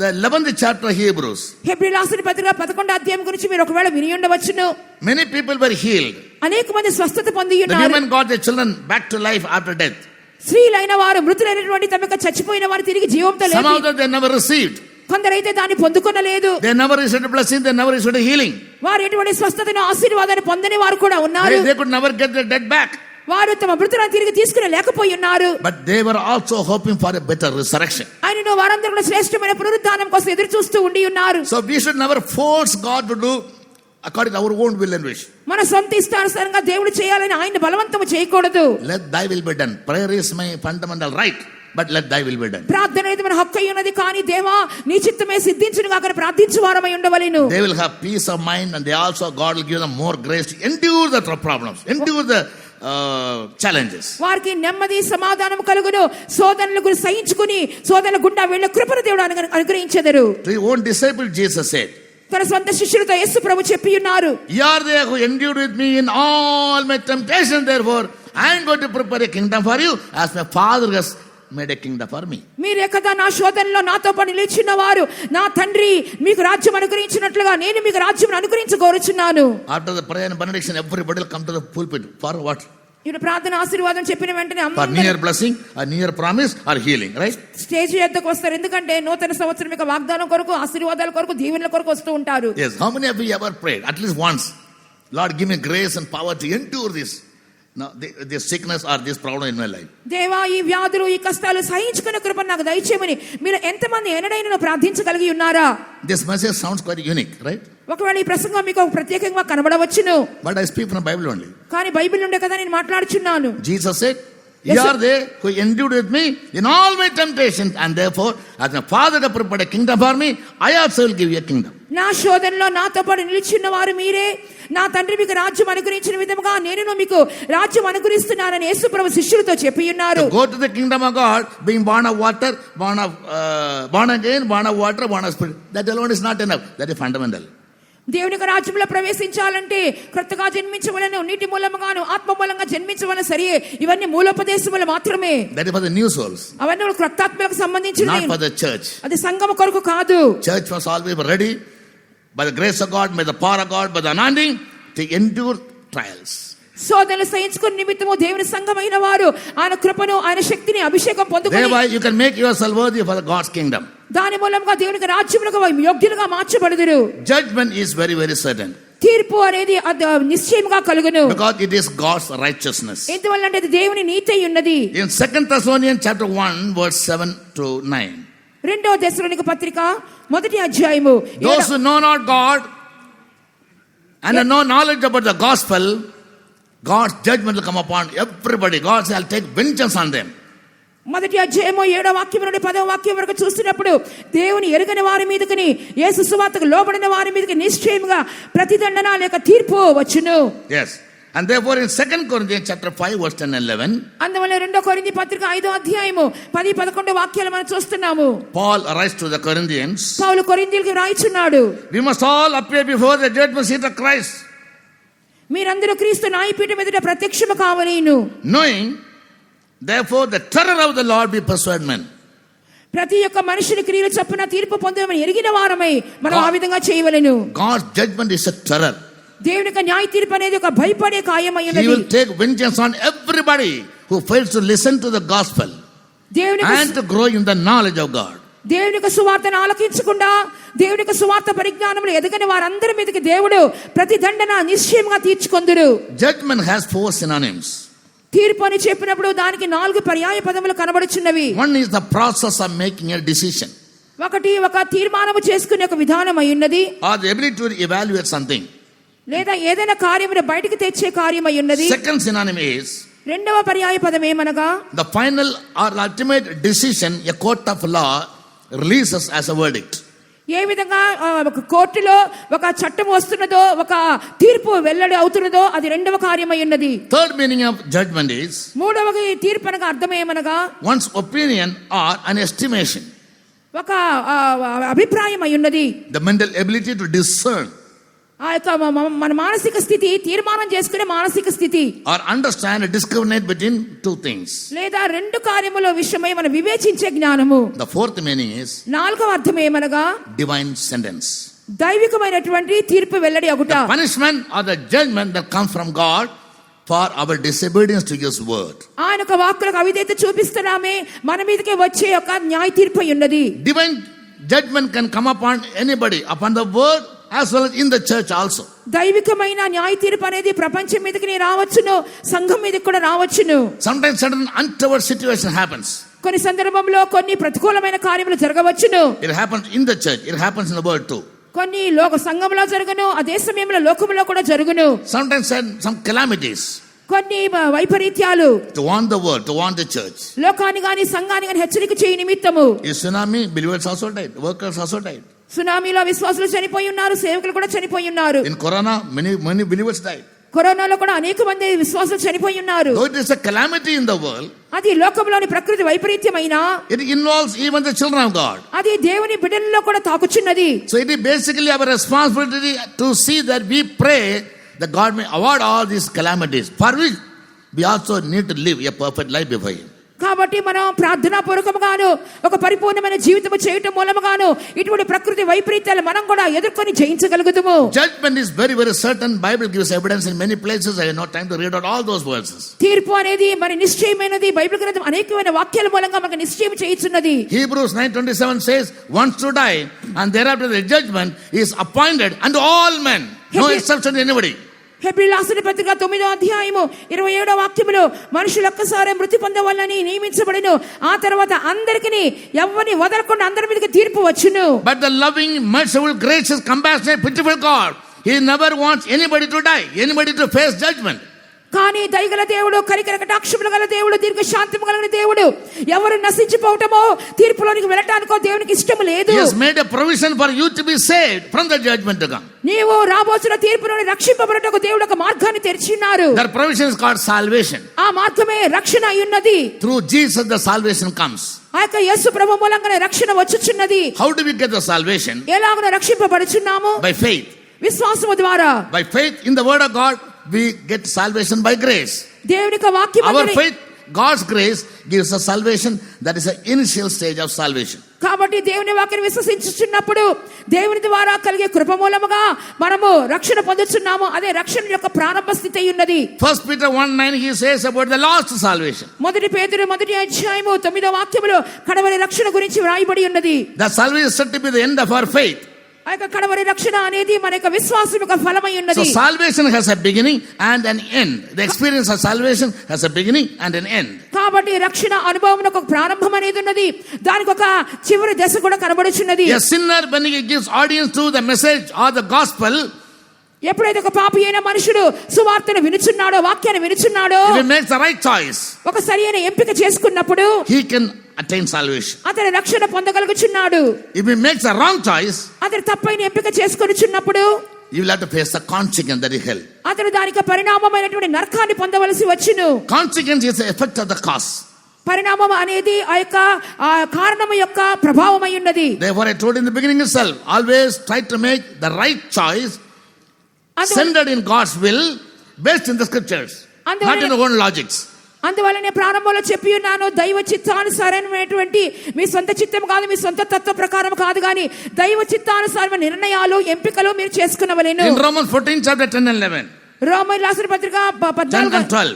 the 11th chapter of Hebrews. హెబ్రీయుల రాసిన పత్రిక 11వ అధ్యాయం గురించి మీరు ఒకవేళ విని ఉండవచ్చును. Many people were healed. అనేక మంది స్వస్థత పొంది The ఉన్నారు. women got their children back to life after death. స్త్రీలైన వారు మృతులైనటువంటి తమ యొక్క చచ్చిపోయిన వారు తిరిగి జీవంతో Some of లేచి them they never received. కొందరైతే దాన్ని పొందుకొనలేదు. They never received a blessing, they never received a healing. వారు ఎటువంటి స్వస్థతను ఆశీర్వాదాన్ని పొందని వారు కూడా ఉన్నారు. They could never get their dead back. వారు తమ మృతులను తిరిగి తీసుకుని లేకపోయి ఉన్నారు. But they were also hoping for a better resurrection. ఆయనను వారందరూ కూడా శ్రేష్టమైన పునరుద్ధానం కోసం ఎదురు చూస్తూ ఉండి ఉన్నారు. So we should never force God to do according to our own will and wish. మన సొంత ఇష్టానుసారంగా దేవుడు చేయాలని ఆయన బలవంతం చేయకూడదు. Let thy will be done. Prayer is my fundamental right, but let thy will be done. ప్రార్థన అనేది మన హక్కు ఉన్నది, కానీ దేవా నీ చిత్తమే సిద్ధించును గాక ప్రార్థించు వారమై ఉండవలెను. They will have peace of mind, and they also God will give them more grace to endure the problems, endure the challenges. వారికి నెమ్మది సమాధానం కలుగును, శోధనలకు సహించుకుని శోధనల గుండా వెళ్ళే కృపను దేవుడు అనుగ్రహించెదరు. To his own disciple Jesus said, తన సొంత శిష్యులతో యేసు ప్రభు చెప్పి ఉన్నారు, "Ye are they who endured with me in all my temptations, therefore I am going to prepare a kingdom for you, as my Father has made a kingdom for me." మీరే కదా నా శోధనలో నాతో పాటు నిలిచిన వారు, నా తండ్రి మీకు రాజ్యం అనుగ్రహించినట్లుగా నేను మీకు రాజ్యం అనుగ్రహించగోరుచున్నాను. After the prayer and benediction, everybody will come to the pulpit for what? ఇప్పుడు ప్రార్థన ఆశీర్వాదం చెప్పిన వెంటనే For near blessing, or near promise, or healing, right? Stage ఎద్దకు వస్తారు. ఎందుకంటే నూతన సంవత్సరం యొక్క వాగ్దానం కొరకు, ఆశీర్వాదాల కొరకు, దీవెనల కొరకు వస్తూ ఉంటారు. Yes. How many of you ever prayed at least once, Lord, give me grace and power to endure this sickness or this problem in my life? దేవా ఈ వ్యాధులు ఈ కష్టాలు సహించుకునే కృప నాకు దయచేయమని మీరు ఎంతమంది ఎన్నడైనా ప్రార్థించగలిగి ఉన్నారా? This message sounds quite unique, right? ఒకవేళ ఈ ప్రసంగం మీకు ప్రత్యేకంగా కనబడవచ్చును, But I speak from Bible only. కానీ బైబిల్ నుండే కదా నేను మాట్లాడుచున్నాను. Jesus said, "Ye are they who endured with me in all my temptations, and therefore as my Father has prepared a kingdom for me, I also will give you a kingdom." నా శోధనలో నాతో పాటు నిలిచిన వారు మీరే, నా తండ్రి మీకు రాజ్యం అనుగ్రహించిన విధముగా నేను మీకు రాజ్యం అనుగ్రహిస్తున్నానని యేసు ప్రభు శిష్యులతో చెప్పి ఉన్నారు. To go to the kingdom of God, being born of water, born again, born of water, born of spirit, that alone is not enough. That is fundamental. దేవుని యొక్క రాజ్యంలో ప్రవేశించాలంటే క్రొత్తగా జన్మించవలను, నీటి మూలముగాను ఆత్మ మూలంగా జన్మించవలను, సరే ఇవన్నీ మూలోపదేశములు మాత్రమే. That is for the new souls, అవన్నీ క్రొత్తాత్మలకు సంబంధించినవి, not for the church. అది సంఘము కొరకు కాదు. Church must always be ready by the grace of God, by the power of God, by the anointing to endure trials. శోధనలు సహించుకుని నిమిత్తము దేవుని సంఘమైన వారు ఆయన కృపను, ఆయన శక్తిని, అభిషేకం పొందుకొని Thereby you can make yourself worthy for the God's kingdom. దాని మూలంగా దేవునికి రాజ్యములకు యోగ్యులుగా మార్చబడుదురు. Judgment is very, very certain. తీర్పు అనేది నిశ్చయముగా కలుగును, Because it is God's righteousness. ఎందువల్ల అంటే అది దేవుని నీతి ఉన్నది. In 2 Thessalonians chapter 1 verse 7 to 9. రెండవ దశలోనిక పత్రిక 1వ అధ్యాయము Those who know not God and have no knowledge about the gospel, God's judgment will come upon everybody. God shall take vengeance on them. 1వ అధ్యాయము 7వ వాక్యం నుండి 10వ వాక్యం వరకు చూస్తున్నప్పుడు దేవుని ఎరుగని వారి మీదకి, యేసు సువార్తకు లోబడిన వారి మీదకి నిశ్చయముగా ప్రతిదండన లేక తీర్పు వచ్చును. Yes. And therefore in 2 Corinthians chapter 5 verse 10 and 11, అందువల్ల 2వ కొరింథీ పత్రిక 5వ అధ్యాయము 10, 11 వాక్యాలు మనం చూస్తున్నాము. Paul writes to the Corinthians, Paul కొరింథీయులకు రాయిచున్నాడు, "We must all appear before the judgment seat of Christ, మీరందరూ క్రీస్తు న్యాయపీఠం ఎదుట ప్రత్యక్షము కావలేను. knowing therefore the terror of the Lord be persuade men." ప్రతి ఒక్క మనుషుని క్రియలు చొప్పున తీర్పు పొందమని ఎరిగిన వారమై మనం ఆ విధంగా చేయవలెను. God's judgment is a terror. దేవుని యొక్క న్యాయ తీర్పు అనేది ఒక భయపడే కార్యమై He ఉన్నది. will take vengeance on everybody who fails to listen to the gospel దేవుని and to grow in the knowledge of God. దేవుని యొక్క సువార్తను ఆలకించకుండా దేవుని యొక్క సువార్త పరిజ్ఞానంలో ఎదగని వారందరి మీదకి దేవుడు ప్రతిదండన నిశ్చయంగా తీర్చుకొందురు. Judgment has 4 synonyms. తీర్పు అని చెప్పినప్పుడు దానికి 4 పర్యాయ పదములు కనబడుచున్నవి. One is the process of making a decision, ఒకటి ఒక తీర్మానము చేసుకునే ఒక విధానం అయి ఉన్నది, or the ability to evaluate something. లేదా ఏదైనా కార్యమును బయటికి తెచ్చే కార్యం అయి ఉన్నది. Second synonym is రెండవ పర్యాయ పదం ఏమనగా the final or ultimate decision a court of law releases as a verdict. ఏ విధంగా ఒక కోర్టులో ఒక చట్టం వస్తున్నదో, ఒక తీర్పు వెల్లడి అవుతున్నదో అది రెండవ కార్యమై ఉన్నది. Third meaning of judgment is మూడవ తీర్పు అనగా అర్థం ఏమనగా one's opinion or an estimation, ఒక అభిప్రాయం అయి ఉన్నది. the mental ability to discern ఆ యొక్క మన మానసిక స్థితి, తీర్మానం చేసుకునే మానసిక స్థితి, or understand and discriminate between two things. లేదా రెండు కార్యముల విషయమై మనం వివేచించే జ్ఞానము. The fourth meaning is నాలుగవ అర్థం ఏమనగా divine sentence, దైవికమైనటువంటి తీర్పు వెల్లడి అగుట. the punishment or the judgment that comes from God for our disobedience to His word. ఆయన యొక్క వాక్కులకు అవిధేయత చూపిస్తున్నామే, మన మీదకే వచ్చే ఒక న్యాయ తీర్పు ఉన్నది. Divine judgment can come upon anybody, upon the word as well as in the church also. దైవికమైన న్యాయ తీర్పు అనేది ప్రపంచం మీదకి రావచ్చును, సంఘం మీదకి కూడా రావచ్చును. Sometimes certain untoward situation happens. కొన్ని సందర్భంలో కొన్ని ప్రతికూలమైన కార్యములు జరగవచ్చును. It happens in the church. It happens in the world too. కొన్ని లోక సంఘంలో జరుగును, అదే సమయంలో లోకములో కూడా జరుగును. Sometimes some calamities కొన్ని వైపరీత్యాలు to warn the world, to warn the church. లోకాన్ని గాని సంఘాన్ని గాని హెచ్చరిక చేయ నిమిత్తము. In tsunami, believers also died. Workers also died. సునామీలో విశ్వాసులు చనిపోయి ఉన్నారు, సేవకులు కూడా చనిపోయి ఉన్నారు. In Corona, many believers died. కరోనాలో కూడా అనేక మంది విశ్వాసులు చనిపోయి ఉన్నారు. Though it is a calamity in the world, అది లోకంలోని ప్రకృతి వైపరీత్యమైనా it involves even the children of God. అది దేవుని బిడ్డలలో కూడా తాకుచున్నది. So it is basically our responsibility to see that we pray that God may avoid all these calamities, for which we also need to live a perfect life before Him. కాబట్టి మనం ప్రార్థనా పూర్వకముగాను ఒక పరిపూర్ణమైన జీవితం చేయటం మూలముగాను ఇటువంటి ప్రకృతి వైపరీత్యాలు మనం కూడా ఎదుర్కొని జయించగలుగుతాము. Judgment is very, very certain. Bible gives evidence in many places. I have no time to read out all those verses. తీర్పు అనేది మరి నిశ్చయమైనది. బైబిల్ గ్రంథం అనేకమైన వాక్యాల మూలంగా మనకు నిశ్చయం చేయుచున్నది. Hebrews 9:27 says, once to die and thereafter the judgment is appointed unto all men. No exception to anybody. హెబ్రీయుల రాసిన పత్రిక 9వ అధ్యాయము 27వ వాక్యములో మనుషులు ఒక్కసారి మృతి పొందవాలని నియమించబడిను, ఆ తర్వాత అందరికీ ఎవ్వని వదలకుండా అందరి మీదకి తీర్పు వచ్చును. But the loving, merciful, gracious, compassionate, pitiful God, He never wants anybody to die, anybody to face judgment. కానీ దయగల దేవుడు, కనికర కటాక్షములు గల దేవుడు, దీర్ఘ శాంతము కలిగిన దేవుడు, ఎవరు నశించిపోవటమో తీర్పులోనికి వెళ్ళటానికో దేవునికి ఇష్టం లేదు. He has made a provision for you to be saved from the judgment to come. నీవు రాబోతున్న తీర్పు నుండి రక్షింపబడటకు దేవుడు ఒక మార్గాన్ని తెరిచినారు. That provision is called salvation. ఆ మార్గమే రక్షణ అయ్యున్నది. Through Jesus the salvation comes. ఆ యొక్క యేసు ప్రభు మూలంగానే రక్షణ వచ్చుచున్నది. How do we get the salvation? ఎలాగో రక్షింపబడుచున్నాము? By faith. విశ్వాసము ద్వారా. By faith in the word of God, we get salvation by grace. దేవుని యొక్క వాక్యం Our faith, God's grace, gives us salvation. That is the initial stage of salvation. కాబట్టి దేవుని వాక్యాన్ని విశ్వసించుచున్నప్పుడు దేవుని ద్వారా కలిగే కృప మూలముగా మనము రక్షణ పొందుచున్నాము. అదే రక్షణ యొక్క ప్రారంభ స్థితి అయి ఉన్నది. 1 Peter 1:9 he says about the last salvation. మొదటి పేతురు 1వ అధ్యాయము 9వ వాక్యములో కడవరి రక్షణ గురించి వ్రాయబడి ఉన్నది. The salvation is said to be the end of our faith. ఆ యొక్క కడవరి రక్షణ అనేది మన యొక్క విశ్వాసం యొక్క ఫలమై ఉన్నది. So salvation has a beginning and an end. The experience of salvation has a beginning and an end. కాబట్టి రక్షణ అనుభవం ఒక ప్రారంభం అనేది ఉన్నది, దానికి ఒక చివరి దశ కూడా కనబడుచున్నది. A sinner, when he gives audience to the message or the gospel, ఎప్పుడైతే ఒక పాపి అయిన మనుషుడు సువార్తను వినుచున్నాడో, వాక్యాన్ని వినుచున్నాడో, if he makes the right choice, ఒక సరైన ఎంపిక చేసుకున్నప్పుడు he can attain salvation. అతను రక్షణ పొందగలుగుచున్నాడు. If he makes a wrong choice, అతను తప్పైన ఎంపిక చేసుకొనుచున్నప్పుడు you will have to face the consequence, that is hell. అతను దానికి పరిణామమైనటువంటి నరకాన్ని పొందవలసి వచ్చును. Consequence is the effect of the cause. పరిణామం అనేది ఆ యొక్క కారణము యొక్క ప్రభావం అయి ఉన్నది. Therefore I told in the beginning itself, always try to make the right choice, centered in God's will, based in the scriptures, not in your own logics. అందువల్లనే ప్రారంభంలో చెప్పి ఉన్నాను, దైవ చిత్తానుసారమైనటువంటి మీ సొంత చిత్తం కాదు, మీ సొంత తత్వ ప్రకారం కాదు, కానీ దైవ చిత్తానుసారమైన నిర్ణయాలు, ఎంపికలు మీరు చేసుకునవలెను. In Romans 14 chapter 10 and 11, రోమీయుల రాసిన పత్రిక 10 and 12,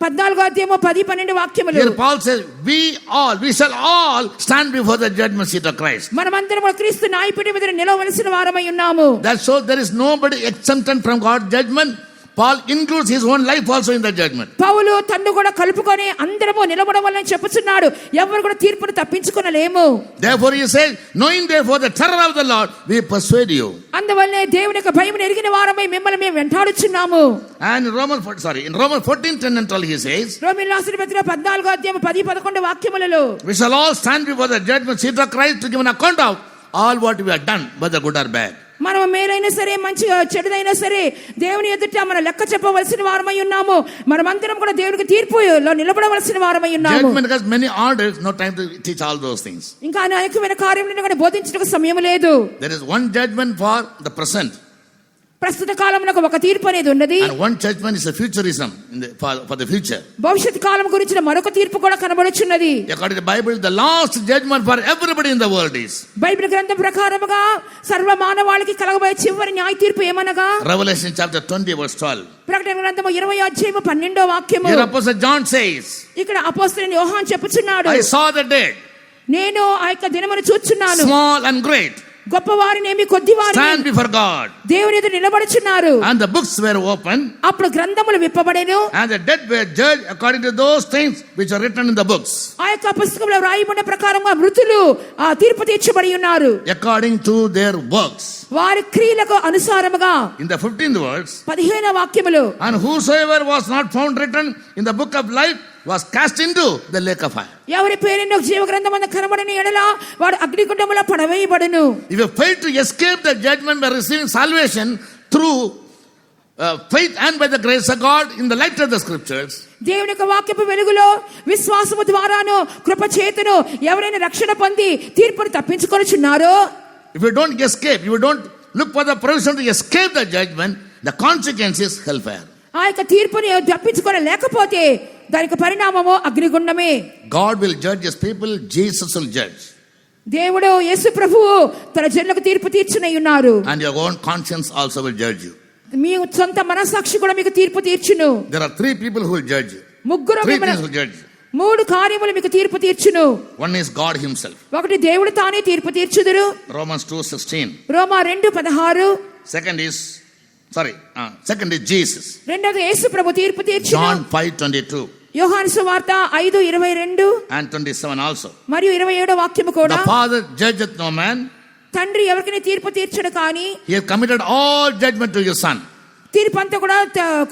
14వ అధ్యాయము 10-12 వాక్యములు. here Paul says, we shall all stand before the judgment seat of Christ. మనమందరం క్రీస్తు న్యాయపీఠం మీద నిలవవలసిన వారమై ఉన్నాము. That shows there is nobody exempted from God's judgment. Paul includes his own life also in the judgment. పౌలు తన్ను కూడా కలుపుకొని అందరము నిలబడవాలని చెప్పుచున్నాడు. ఎవరు కూడా తీర్పును తప్పించుకొనలేము. Therefore he says, knowing therefore the terror of the Lord, we persuade you. అందువల్లే దేవుని యొక్క భయమును ఎరిగిన వారమై మిమ్మల్ని మేము వెంటాడుచున్నాము. And in Romans 14:10 and 12 he says, రోమీయుల రాసిన పత్రిక 14వ అధ్యాయం 10-11 వాక్యములలో, we shall all stand before the judgment seat of Christ to give an account of all what we have done, whether good or bad. మనం మేలైనా సరే, మంచిగా చెడుదైనా సరే, దేవుని ఎదుట మన లెక్క చెప్పవలసిన వారమై ఉన్నాము. మనమందరం కూడా దేవునికి తీర్పులో నిలబడవలసిన వారమై ఉన్నాము. Judgment has many orders, no time to teach all those things. ఇంకా అనేకమైన కార్యములను కూడా బోధించడానికి సమయం లేదు. There is one judgment for the present, ప్రస్తుత కాలంలో ఒక తీర్పు అనేది ఉన్నది. and one judgment is a futurism for the future. భవిష్యత్ కాలం గురించిన మరొక తీర్పు కూడా కనబడుచున్నది. According to the Bible, the last judgment for everybody in the world is, Bible గ్రంథం ప్రకారముగా సర్వ మానవాళికి కలగబోయే చివరి న్యాయ తీర్పు ఏమనగా, Revelation chapter 20 verse 12. ప్రకటన గ్రంథము 20వ అధ్యాయము 12వ వాక్యము. Here Apostle John says, ఇక్కడ అపోస్తలుడైన యోహాను చెప్పుచున్నాడు, I saw the dead, నేను ఆ యొక్క దినమును చూచున్నాను, small and great, గొప్పవారినేమి కొద్దివారిని stand before God. దేవుని ఎదుట నిలబడుచున్నారు. And the books were opened, అప్పుడు గ్రంథములు విప్పబడెను. and the dead were judged according to those things which are written in the books. ఆ యొక్క పుస్తకంలో రాయబడిన ప్రకారంగా మృతులు ఆ తీర్పు తీర్చబడి ఉన్నారు. According to their works. వారి క్రియలకు అనుసారముగా. In the 15th verse, 15వ వాక్యములు, and whosoever was not found written in the book of life was cast into the lake of fire. ఎవరి పేరును జీవ గ్రంథమందు కనబడని ఎడల వాడు అగ్నిగుండములో పడవేయబడును. If you fail to escape the judgment by receiving salvation through faith and by the grace of God in the light of the scriptures, దేవుని యొక్క వాక్యపు వెలుగులో విశ్వాసము ద్వారాను కృప చేతును ఎవరైనా రక్షణ పొంది తీర్పును తప్పించుకొనుచున్నారో, if you don't escape, you don't look for the provision to escape the judgment, the consequence is hellfire. ఆ యొక్క తీర్పుని తప్పించుకొని లేకపోతే దానికి పరిణామము అగ్నిగుండమే. God will judge his people, Jesus will judge. దేవుడు యేసు ప్రభువు తన జనులకు తీర్పు తీర్చునై ఉన్నారు. And your own conscience also will judge you. మీ సొంత మనసాక్షి కూడా మీకు తీర్పు తీర్చును. There are 3 people who will judge you. ముగ్గురు 3 things will judge you. 3 కార్యములు మీకు తీర్పు తీర్చును. One is God himself. ఒకటి దేవుడు తానే తీర్పు తీర్చుదురు. Romans 2:16. Roma 2:16. Second is Jesus. రెండవది యేసు ప్రభు తీర్పు తీర్చును. John 5:22. యోహాను సువార్త 5:22 and 27 also. మరియు 27వ వాక్యము కూడా, The Father judgeth no man. తండ్రి ఎవరికైనా తీర్పు తీర్చడు కానీ He has committed all judgment to his Son. తీర్పు అంతా కూడా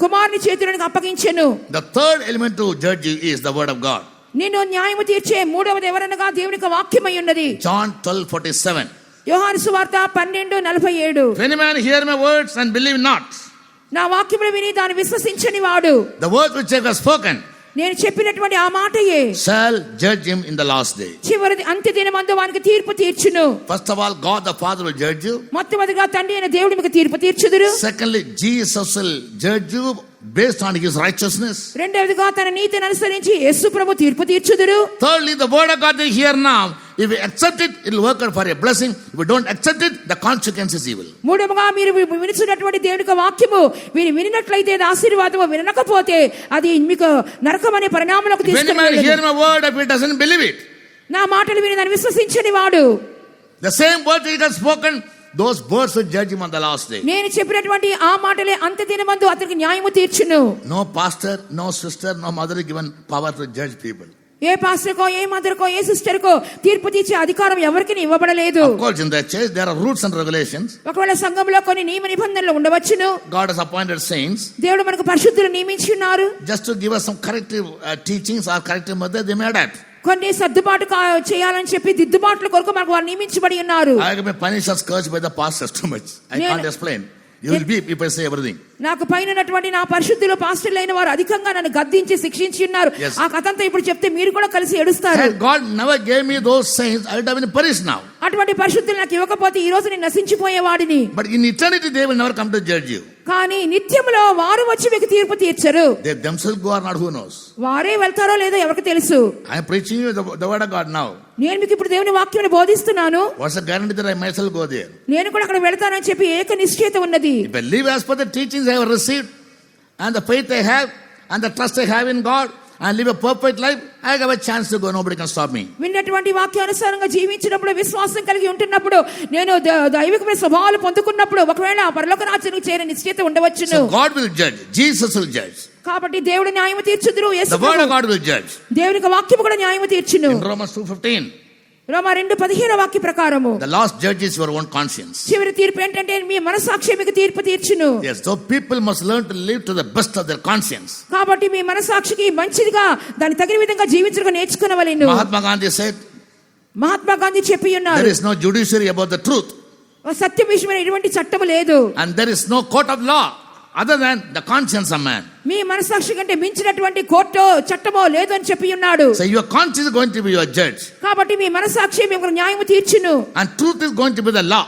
కుమారుని చేతులకు అప్పగించెను. The third element to judge you is the word of God. నిన్ను న్యాయము తీర్చే మూడవది ఎవరనగా దేవుని యొక్క వాక్యమై ఉన్నది. John 12:47. యోహాను సువార్త 12:47. If any man hear my words and believe not, నా వాక్యమును విని దాన్ని విశ్వసించని వాడు, the word which I have spoken నేను చెప్పినటువంటి ఆ మాటయే shall judge him in the last day. చివరి అంత్య దినమందు వానికి తీర్పు తీర్చును. First of all, God the Father will judge you. మొట్టమొదటిగా తండ్రి అయిన దేవుడు మీకు తీర్పు తీర్చుదురు. Secondly, Jesus will judge you based on his righteousness. రెండవదిగా తన నీతిని అనుసరించి యేసు ప్రభు తీర్పు తీర్చుదురు. Thirdly, the word of God that you hear now, if you accept it, it will work out for a blessing. If you don't accept it, the consequence is evil. మూడవగా మీరు వినిచున్నటువంటి దేవుని యొక్క వాక్యము మీరు వినినట్లయితే అది ఆశీర్వాదము, వినకపోతే అది మీకు నరకం అనే పరిణామాలకు If any man hear తీసుకెళ్ళదు. my word, if he doesn't believe it, నా మాటలు విని దాన్ని విశ్వసించని వాడు, the same word that he has spoken, those words will judge him on the last day. నేను చెప్పినటువంటి ఆ మాటలే అంత్య దినమందు అతనికి న్యాయము తీర్చును. No pastor, no sister, no mother given power to judge people. ఏ పాస్టర్కో ఏ మదర్కో ఏ సిస్టర్కో తీర్పు తీర్చే అధికారం ఎవరికి ఇవ్వబడలేదు. Of course, in the church there are rules and regulations. ఒకవేళ సంఘంలో కొన్ని నియమ నిబంధనలు ఉండవచ్చును. God has appointed saints. దేవుడు మనకు పరిశుద్ధులు నియమించి ఉన్నారు. Just to give us some corrective teachings or corrective method, they may adapt. కొన్ని సర్దుబాటు చేయాలని చెప్పి దిద్దుబాట్ల కొరకు మనకు వారు నియమించబడి ఉన్నారు. I have been punished or scourged by the pastors too much. I can't explain. You will be, people say everything. నాకు పైన ఉన్నటువంటి నా పరిశుద్ధులు పాస్టర్లైన వారు అధికంగా నన్ను గద్దించి శిక్షించి ఉన్నారు. Yes. ఆ కథంతా ఇప్పుడు చెప్తే మీరు కూడా కలిసి ఏడుస్తారు. And God never gave me those saints, I would have been perished now. అటువంటి పరిశుద్ధులు నాకు ఇవ్వకపోతే ఈ రోజు నేను నశించిపోయేవాడిని. But in eternity they will never come to judge you. కానీ నిత్యములో వారు వచ్చి మీకు తీర్పు తీర్చరు. They themselves go or not, who knows? వారే వెళ్తారో లేదో ఎవరికి తెలుసు. I am preaching you the word of God now. నేను మీకు ఇప్పుడు దేవుని వాక్యాన్ని బోధిస్తున్నాను. What's the guarantee that I myself go there? నేను కూడా అక్కడ వెళ్తానని చెప్పి ఏక నిశ్చయిత ఉన్నది. If I live as per the teachings I have received and the faith I have and the trust I have in God and live a perfect life, I have a chance to go. Nobody can stop me. విన్నటువంటి వాక్యానుసారంగా జీవించినప్పుడు విశ్వాసం కలిగి ఉంటున్నప్పుడు నేను దైవికమైన స్వభావాలు పొందుకున్నప్పుడు ఒకవేళ పరలోక రాజ్యానికి చేరే నిశ్చయిత ఉండవచ్చును. So God will judge. Jesus will judge. కాబట్టి దేవుడు న్యాయము తీర్చుదురు. యేసు The word of God will judge. దేవుని వాక్యము కూడా న్యాయము తీర్చును. In Romans 2:15. రోమా 2:15 వాక్య ప్రకారము The last judge is your own conscience. చివరి తీర్పు ఏంటంటే మీ మనసాక్షి మీకు తీర్పు తీర్చును. Yes, so people must learn to live to the best of their conscience. కాబట్టి మీ మనసాక్షికి మంచిదిగా దాని తగిన విధంగా జీవించడం నేర్చుకునవలెను. Mahatma Gandhi said, Mahatma Gandhi చెప్పి ఉన్నారు, there is no judiciary about the truth. సత్య విషయమైన ఎటువంటి చట్టము లేదు. And there is no court of law other than the conscience of man. మీ మనసాక్షి కంటే మించినటువంటి కోర్టో చట్టమో లేదు అని చెప్పి ఉన్నాడు. So your conscience is going to be your judge. కాబట్టి మీ మనసాక్షి మీకు న్యాయము తీర్చును. And truth is going to be the law.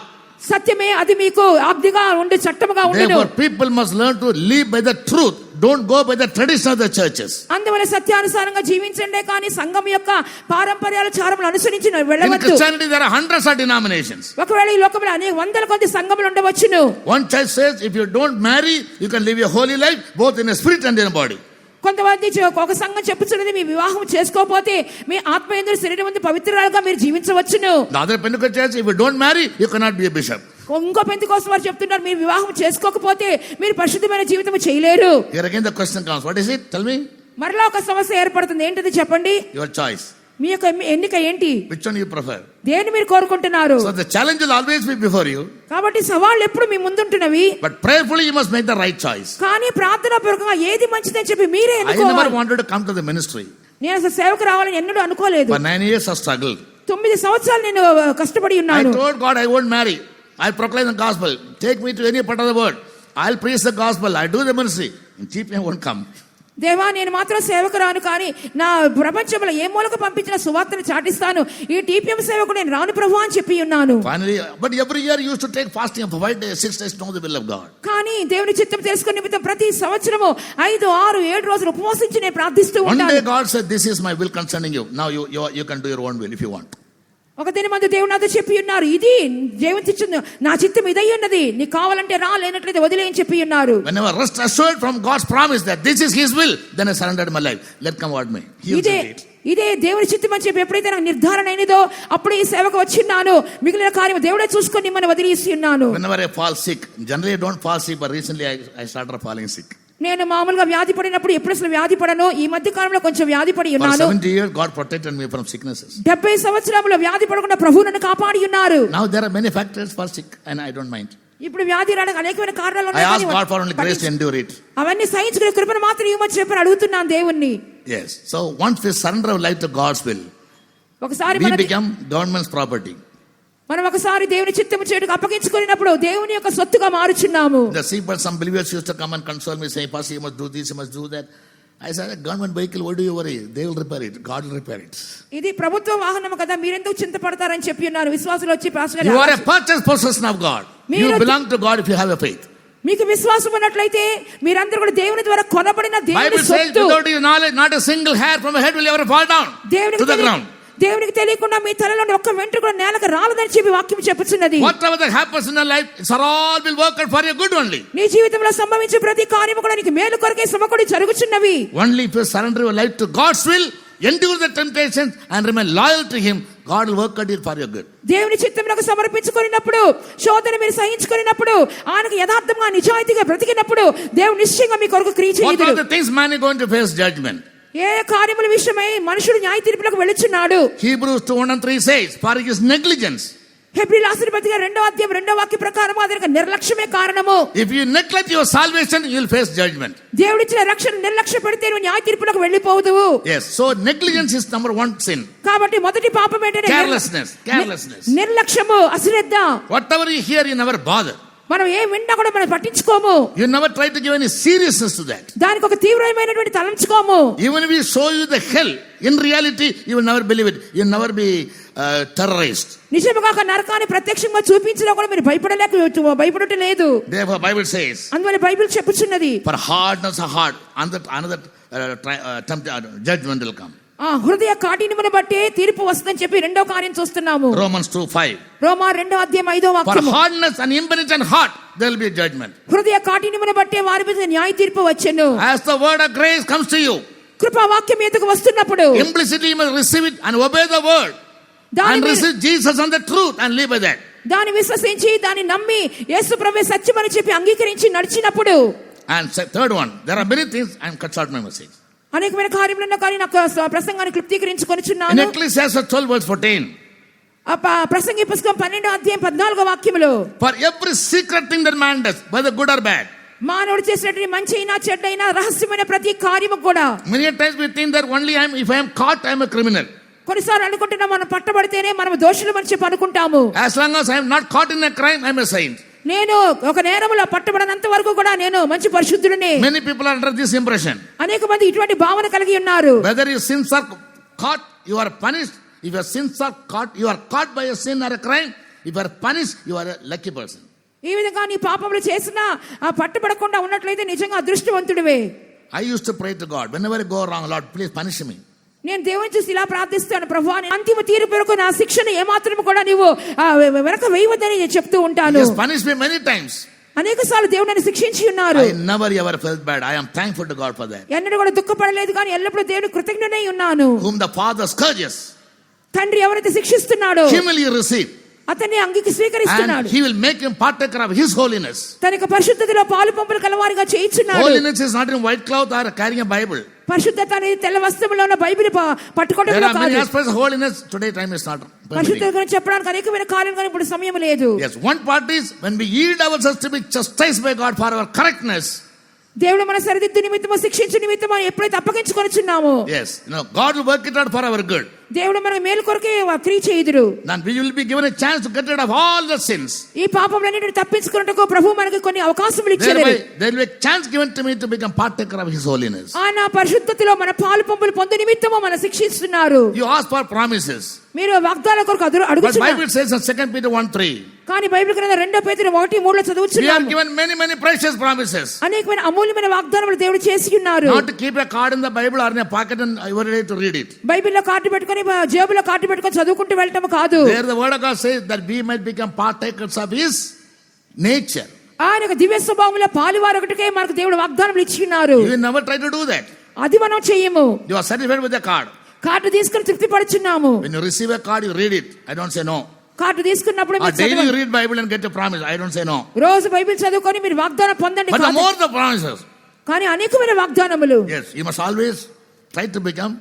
సత్యమే అది మీకు ఆజ్ఞగా ఉండి చట్టముగా ఉండును. Therefore people must learn to live by the truth. Don't go by the tradition of the churches. అందువల్ల సత్యానుసారంగా జీవించండే కానీ సంఘం యొక్క పారంపర్యాల చారములు అనుసరించి In వెళ్ళవద్దు. Christianity there are hundreds of denominations. ఒకవేళ ఈ లోకంలో అనేక వందల కొద్ది సంఘములు ఉండవచ్చును. One church says if you don't marry, you can live a holy life both in a spirit and in a body. కొంతమంది ఒక సంఘం చెప్పుచున్నది, మీ వివాహం చేసుకోకపోతే మీ ఆత్మయందు శరీరం ముందు పవిత్రాలుగా మీరు జీవించవచ్చును. The other Pentecostal church, if you don't marry, you cannot be a bishop. ఇంకో పెంతెకోస్తు వారు చెప్తున్నారు, మీరు వివాహం చేసుకోకపోతే మీరు పరిశుద్ధమైన జీవితం చేయలేరు. Here again the question comes, what is it? Tell me. మరలా ఒక సమస్య ఏర్పడుతుంది, ఏంటిది చెప్పండి. Your choice. మీ యొక్క ఎన్నిక ఏంటి? Which one you prefer? దేన్ని మీరు కోరుకుంటున్నారు? So the challenge will always be before you. కాబట్టి సవాళ్ళు ఎప్పుడు మీ ముందుంటున్నవి. But prayerfully you must make the right choice. కానీ ప్రార్థనా పూర్వకంగా ఏది మంచిదని చెప్పి మీరే I ఎన్నుకోవాలి. never wanted to come to the ministry. నేను అసలు సేవకు రావాలని ఎన్నడూ అనుకోలేదు. For 9 years I struggled. 9 సంవత్సరాలు నేను కష్టపడి I ఉన్నాను. told God I won't marry. I'll proclaim the gospel. Take me to any part of the world. I'll preach the gospel. I'll do the ministry. And cheap men won't come. దేవా, నేను మాత్రం సేవకు రాను, కానీ నా ప్రపంచంలో ఏ మూలకు పంపించిన సువార్తను చాటిస్తాను. ఈ టీపీఎం సేవకు నేను రాను ప్రభు అని చెప్పి ఉన్నాను. Finally, but every year you used to take fasting for 5 days, 6 days to know the will of God. కానీ దేవుని చిత్తం తెలుసుకునే నిమిత్తం ప్రతి సంవత్సరము 5, 6, 7 రోజులు ఉపవాసించి నేను ప్రార్థిస్తూ One ఉంటాను. day God said, this is my will concerning you. Now you can do your own will if you want. ఒక దిన మందు దేవుడు నాతో చెప్పి ఉన్నారు, ఇది దేవుని చిత్తం, నా చిత్తం ఇదై ఉన్నది, నీకు కావాలంటే రా, లేనట్లయితే వదిలేయని చెప్పి ఉన్నారు. Whenever rest assured from God's promise that this is His will, then I surrendered my life. Let come what may. He will set it. ఇదే దేవుని చిత్తం అని చెప్పి ఎప్పుడైతే నాకు నిర్ధారణ అయినదో అప్పుడు ఈ సేవకు వచ్చిన్నాను. మిగిలిన కార్యం దేవుడే చూసుకొని మిమ్మల్ని వదిలేసి ఉన్నాను. Whenever I fall sick, generally I don't fall sick, but recently I started falling sick. నేను మామూలుగా వ్యాధి పడినప్పుడు ఎప్పుడు అసలు వ్యాధి పడను. ఈ మధ్య కాలంలో కొంచెం వ్యాధి పడి For ఉన్నాను. 70 years God protected me from sicknesses. 70 సంవత్సరాల వ్యాధి పడకుండా ప్రభువు నన్ను కాపాడి ఉన్నారు. Now there are many factors for sick and I don't mind. ఇప్పుడు వ్యాధి రావడానికి అనేకమైన కారణాలు I ask God for only grace to endure it. అవన్నీ సహించుకునే కృపను మాత్రం ఇవ్వమని చెప్పి అడుగుతున్నాను దేవుణ్ణి. Yes. So once we surrender our life to God's will, ఒకసారి we become government's property. మనం ఒకసారి దేవుని చిత్తము చేయడానికి అప్పగించుకున్నప్పుడు దేవుని యొక్క సొత్తుగా మారుచున్నాము. The people, some believers used to come and console me saying, Pastor, you must do this, you must do that. I said, government vehicle, why do you worry? They will repair it. God will repair it. ఇది ప్రభుత్వ వాహనం కదా, మీరెందుకు చింతపడతారని చెప్పి ఉన్నారు. విశ్వాసులు వచ్చి pastor You గారు, are a purchased possession of God. You belong to God if you have a faith. మీకు విశ్వాసం ఉన్నట్లయితే మీరందరూ కూడా దేవుని ద్వారా కొనబడిన దేవుని Bible says, సొత్తు. without your knowledge, not a single hair from your head will ever fall down to the ground. దేవునికి తెలియకుండా మీ తలలో ఒక్క వెంట్రుక కూడా నేలకు రాలదని చెప్పి వాక్యం చెప్పుచున్నది. Whatever that happens in your life, it's all will work out for your good only. నీ జీవితంలో సంభవించే ప్రతి కార్యము కూడా నీకు మేలు కొరకే సమకూడి జరుగుచున్నవి. Only if you surrender your life to God's will, endure the temptations and remain loyal to Him, God will work out it for your good. దేవుని చిత్తమునకు సమర్పించుకున్నప్పుడు, శోధన మీరు సహించుకున్నప్పుడు, ఆయనకు యథార్థంగా నిజాయితీగా బ్రతికినప్పుడు దేవుడు నిశ్చయంగా మీ కొరకు క్రియ What are చేయును. the things man is going to face judgment? ఏ కార్యముల విషయమై మనుషుడు న్యాయ తీర్పులకు వెళ్ళుచున్నాడు. Hebrews 2:1-3 says, for his negligence. హెబ్రీయుల రాసిన పత్రిక 2వ అధ్యాయం 2వ వాక్య ప్రకారం అతనికి నిర్లక్ష్యమే కారణము. If you neglect your salvation, you will face judgment. దేవుడిచ్చిన రక్షణ నిర్లక్ష్య పెడితే నువ్వు న్యాయ తీర్పులకు వెళ్ళిపోదువు. Yes, so negligence is number 1 sin. కాబట్టి మొదటి పాపం ఏంటంటే Carelessness. నిర్లక్ష్యము, అశ్రద్ధ. Whatever you hear, you never bother. మనం ఏ విన్నా కూడా మనం పట్టించుకోము. You never try to give any seriousness to that. దానికి ఒక తీవ్రమైనటువంటి తలంచుకోము. Even if we show you the hell, in reality, you will never believe it. You will never be terrorized. నిజముగా ఒక నరకాన్ని ప్రత్యక్షంగా చూపించినా కూడా మీరు భయపడటం లేదు. Therefore, Bible says, అందువల్ల బైబిల్ చెప్పుచున్నది, for hardness of heart, another judgment will come. హృదయ కాఠిన్యమును బట్టి తీర్పు వస్తుందని చెప్పి రెండో కార్యం చూస్తున్నాము. Romans 2:5. రోమా 2వ అధ్యాయం 5వ For వాక్యము. hardness and impenitent heart, there will be a judgment. హృదయ కాఠిన్యమును బట్టి వారి మీద న్యాయ తీర్పు వచ్చెను. As the word of grace comes to you, కృపా వాక్యం మీదకు వస్తున్నప్పుడు implicitly you must receive it and obey the word. And receive Jesus and the truth and live by that. దాన్ని విశ్వసించి దాన్ని నమ్మి యేసు ప్రభువే సత్యమని చెప్పి అంగీకరించి నడిచినప్పుడు. And third one, there are many things, I am cut short my message. అనేకమైన కార్యములున్నా కానీ నాకు ప్రసంగాన్ని క్లుప్తీకరించుకొనిచున్నాను. In Ecclesiastes 12:14. ప్రసంగి పుస్తకం 12వ అధ్యాయం 14వ వాక్యములో, for every secret thing that man does, whether good or bad. మానవుడు చేసినటువంటి మంచి అయినా చెడ్డైనా రహస్యమైన ప్రతి కార్యము కూడా. Many times we think that only if I am caught, I am a criminal. కొన్నిసార్లు అనుకుంటున్నాం మనం పట్టబడితేనే మనం దోషులు అని చెప్పి అనుకుంటాము. As long as I am not caught in a crime, I am a saint. నేను ఒక నేరములో పట్టబడనంత వరకు కూడా నేను మంచి పరిశుద్ధుడిని. Many people are under this impression. అనేక మంది ఇటువంటి భావన కలిగి ఉన్నారు. Whether your sins are caught, you are punished. If your sins are caught, you are caught by a sin or a crime. If you are punished, you are a lucky person. ఈ విధంగా నీ పాపములు చేసినా పట్టబడకుండా ఉన్నట్లయితే నిజంగా అదృష్టవంతుడివే. I used to pray to God, whenever I go wrong, Lord, please punish me. నేను దేవుని చూసి ఇలా ప్రార్థిస్తాను, ప్రభువా అంతిమ తీర్పు వరకు నా శిక్షను ఏమాత్రం కూడా నీవు వెనక వేయవద్దని చెప్తూ ఉంటాను. He has punished me many times. అనేకసార్లు దేవుడు నన్ను శిక్షించి ఉన్నారు. I never ever felt bad. I am thankful to God for that. ఎన్నడూ కూడా దుఃఖపడలేదు, కానీ ఎల్లప్పుడూ దేవుని కృతజ్ఞుడై ఉన్నాను. Whom the Father scourges, తండ్రి ఎవరైతే శిక్షిస్తున్నాడో him will you receive. అతన్ని అంగీకి స్వీకరిస్తున్నాడు. And he will make him partaker of his holiness. తన యొక్క పరిశుద్ధతలో పాలు పంపులు కలవారిగా చేయించున్నాడు. Holiness is not in white cloth or carrying a Bible. పరిశుద్ధత అనేది తెల్ల వస్త్రంలో ఉన్న బైబిల్ పట్టుకోవడం There are many కాదు. aspects of holiness. Today time is not permitting. పరిశుద్ధత గురించి చెప్పడానికి అనేకమైన కార్యాలు, కానీ ఇప్పుడు సమయం లేదు. Yes, one part is when we yield ourselves to be chastised by God for our correctness. దేవుడు మన సరిదిద్దు నిమిత్తము, శిక్షించు నిమిత్తము ఎప్పుడైతే అప్పగించుకొనిచున్నామో, Yes, God will work it out for our good. దేవుడు మన మేలు కొరకే క్రియ చేయుదురు. Then we will be given a chance to get rid of all the sins. ఈ పాపములన్నిటిని తప్పించుకొనుటకు ప్రభువు మనకి కొన్ని అవకాశములు ఇచ్చారు. There will be a chance given to me to become partaker of his holiness. ఆయన పరిశుద్ధతలో మన పాలు పంపులు పొందు నిమిత్తము మన శిక్షిస్తున్నారు. You ask for promises. మీరు వాగ్దానాల కొరకు But అడుగుతున్నారు. Bible says in 2 Peter 1:3. కానీ బైబిల్ గ్రంథం 2 పేతురు 1:3 We are చదువుచున్నాము. given many precious promises. అనేకమైన అమూల్యమైన వాగ్దానములు దేవుడు చేసి ఉన్నారు. Not to keep a card in the Bible or in a pocket and every day to read it. బైబిల్లో కార్డు పెట్టుకొని జేబులో కార్డు పెట్టుకొని చదువుకుంటూ వెళ్ళటం కాదు. There the word of God says that we might become partakers of his nature. ఆయన యొక్క దివ్య స్వభావంలో పాలువారొకటికే మనకు దేవుడు వాగ్దానములు ఇచ్చి ఉన్నారు. You will never try to do that. అది మనం చేయము. You are satisfied with the card. Card తీసుకుని తృప్తి పడుచున్నాము. When you receive a card, you read it. I don't say no. Card తీసుకున్నప్పుడు Or daily you read Bible and get a promise. I don't say no. రోజు Bible చదువుకొని మీరు వాగ్దానం పొందండి. But the more the promises. కానీ అనేకమైన వాగ్దానములు. Yes, you must always try to become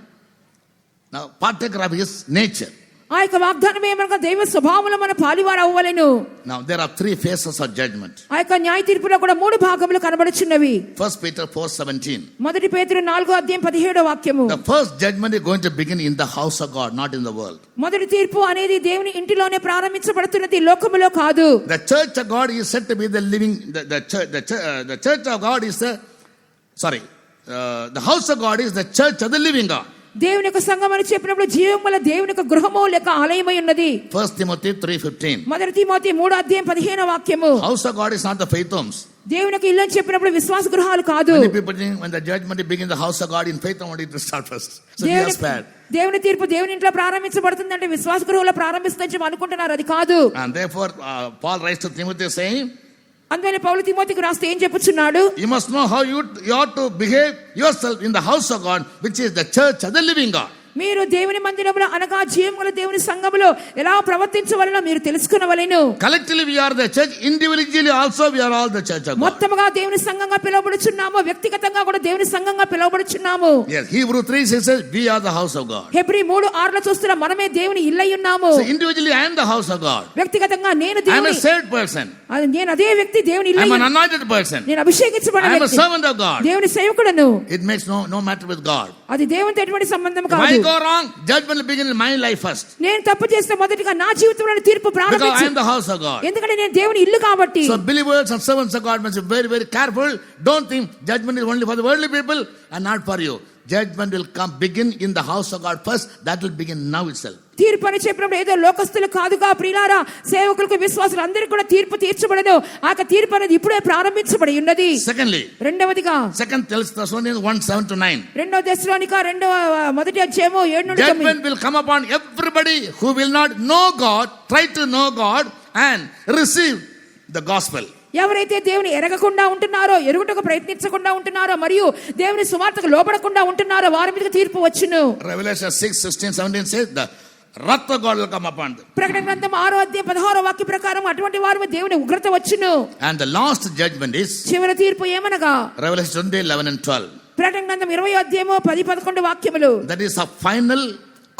now partaker of his nature. ఆ యొక్క వాగ్దానం ఏమనగా దైవ స్వభావంలో మన పాలివారు అవ్వలేను. Now there are three phases of judgment. ఆ యొక్క న్యాయ తీర్పులో కూడా 3 భాగములు కనబడుచున్నవి. 1 Peter 4:17. మొదటి పేతురు 4:17 వాక్యము. The first judgment is going to begin in the house of God, not in the world. మొదటి తీర్పు అనేది దేవుని ఇంటిలోనే ప్రారంభించబడుతున్నది, లోకములో కాదు. The church of God is said to be the living the church of God is the house of God is the church of the living God. దేవుని యొక్క సంఘం అని చెప్పినప్పుడు జీవం వల్ల దేవుని యొక్క గృహము లేక ఆలయమై ఉన్నది. 1 Timothy 3:15. మొదటి తిమోతి 3:15 వాక్యము. House of God is not the faith homes. దేవుని యొక్క ఇల్లు అని చెప్పినప్పుడు విశ్వాస గృహాలు కాదు. Many people think when the judgment begins the house of God in faith only to start first. So that's bad. దేవుని తీర్పు దేవుని ఇంట్లో ప్రారంభించబడుతుంది అంటే విశ్వాస గృహంలో ప్రారంభిస్తుందని అనుకుంటున్నారు, అది కాదు. And therefore Paul writes to Timothy saying, అందువల్ల పౌలు తిమోతికి రాస్తే ఏం చెప్పుచున్నాడు? you must know how you ought to behave yourself in the house of God, which is the church of the living God. మీరు దేవుని మందిరములో అనగా జీవముల దేవుని సంఘములో ఎలా ప్రవర్తించవలనో మీరు తెలుసుకొనవలెను. Collectively we are the church, individually also we are all the church of God. మొత్తముగా దేవుని సంఘంగా పిలువబడుచున్నాము, వ్యక్తిగతంగా కూడా దేవుని సంఘంగా పిలువబడుచున్నాము. Yes, Hebrews 3 says we are the house of God. Hebrew 3:6 చూస్తున్నా మనమే దేవుని ఇల్లై ఉన్నాము. So individually I am the house of God. వ్యక్తిగతంగా నేను I am దేవుని, a saved person. నేను అదే వ్యక్తి దేవుని I Illai am an anointed person. నేను అభిషేకించబడిన I am a వ్యక్తి, servant of God. దేవుని సేవకుడను. It makes no matter with God. అది దేవునితో ఎటువంటి సంబంధం If I కాదు. go wrong, judgment will begin in my life first. నేను తప్పు చేస్తే మొదటిగా నా జీవితంలో తీర్పు Because I ప్రారంభించు. am the house of God. ఎందుకంటే నేను దేవుని ఇల్లు కాబట్టి. So believers and servants of God must be very careful. Don't think judgment is only for the worldly people and not for you. Judgment will begin in the house of God first. That will begin now itself. తీర్పు అని చెప్పినప్పుడు ఏదో లోకస్తులు కాదుగా ప్రియులారా, సేవకులకు విశ్వాసులు అందరికీ కూడా తీర్పు తీర్చబడదు. ఆ తీర్పు అనేది ఇప్పుడే ప్రారంభించబడి ఉన్నది. Secondly, రెండవదిగా 2 Thessalonians 1:7-9. రెండవ దశలోనిక మొదటి అధ్యాయము 7-9. Judgment will come upon everybody who will not know God, try to know God and receive the gospel. ఎవరైతే దేవుని ఎరగకుండా ఉంటున్నారో, ఎరుగుటకు ప్రయత్నించకుండా ఉంటున్నారో, మరియు దేవుని సువార్తకు లోబడకుండా ఉంటున్నారో వారి మీద తీర్పు వచ్చును. Revelation 6:16-17 says the wrath of God will come upon them. ప్రకటన గ్రంథం 6:16 వాక్య ప్రకారం అటువంటి వారి మీద దేవుని ఉగ్రత వచ్చును. And the last judgment is చివరి తీర్పు ఏమనగా Revelation 20:11-12. ప్రకటన గ్రంథం 20:10-11 వాక్యములు. That is a final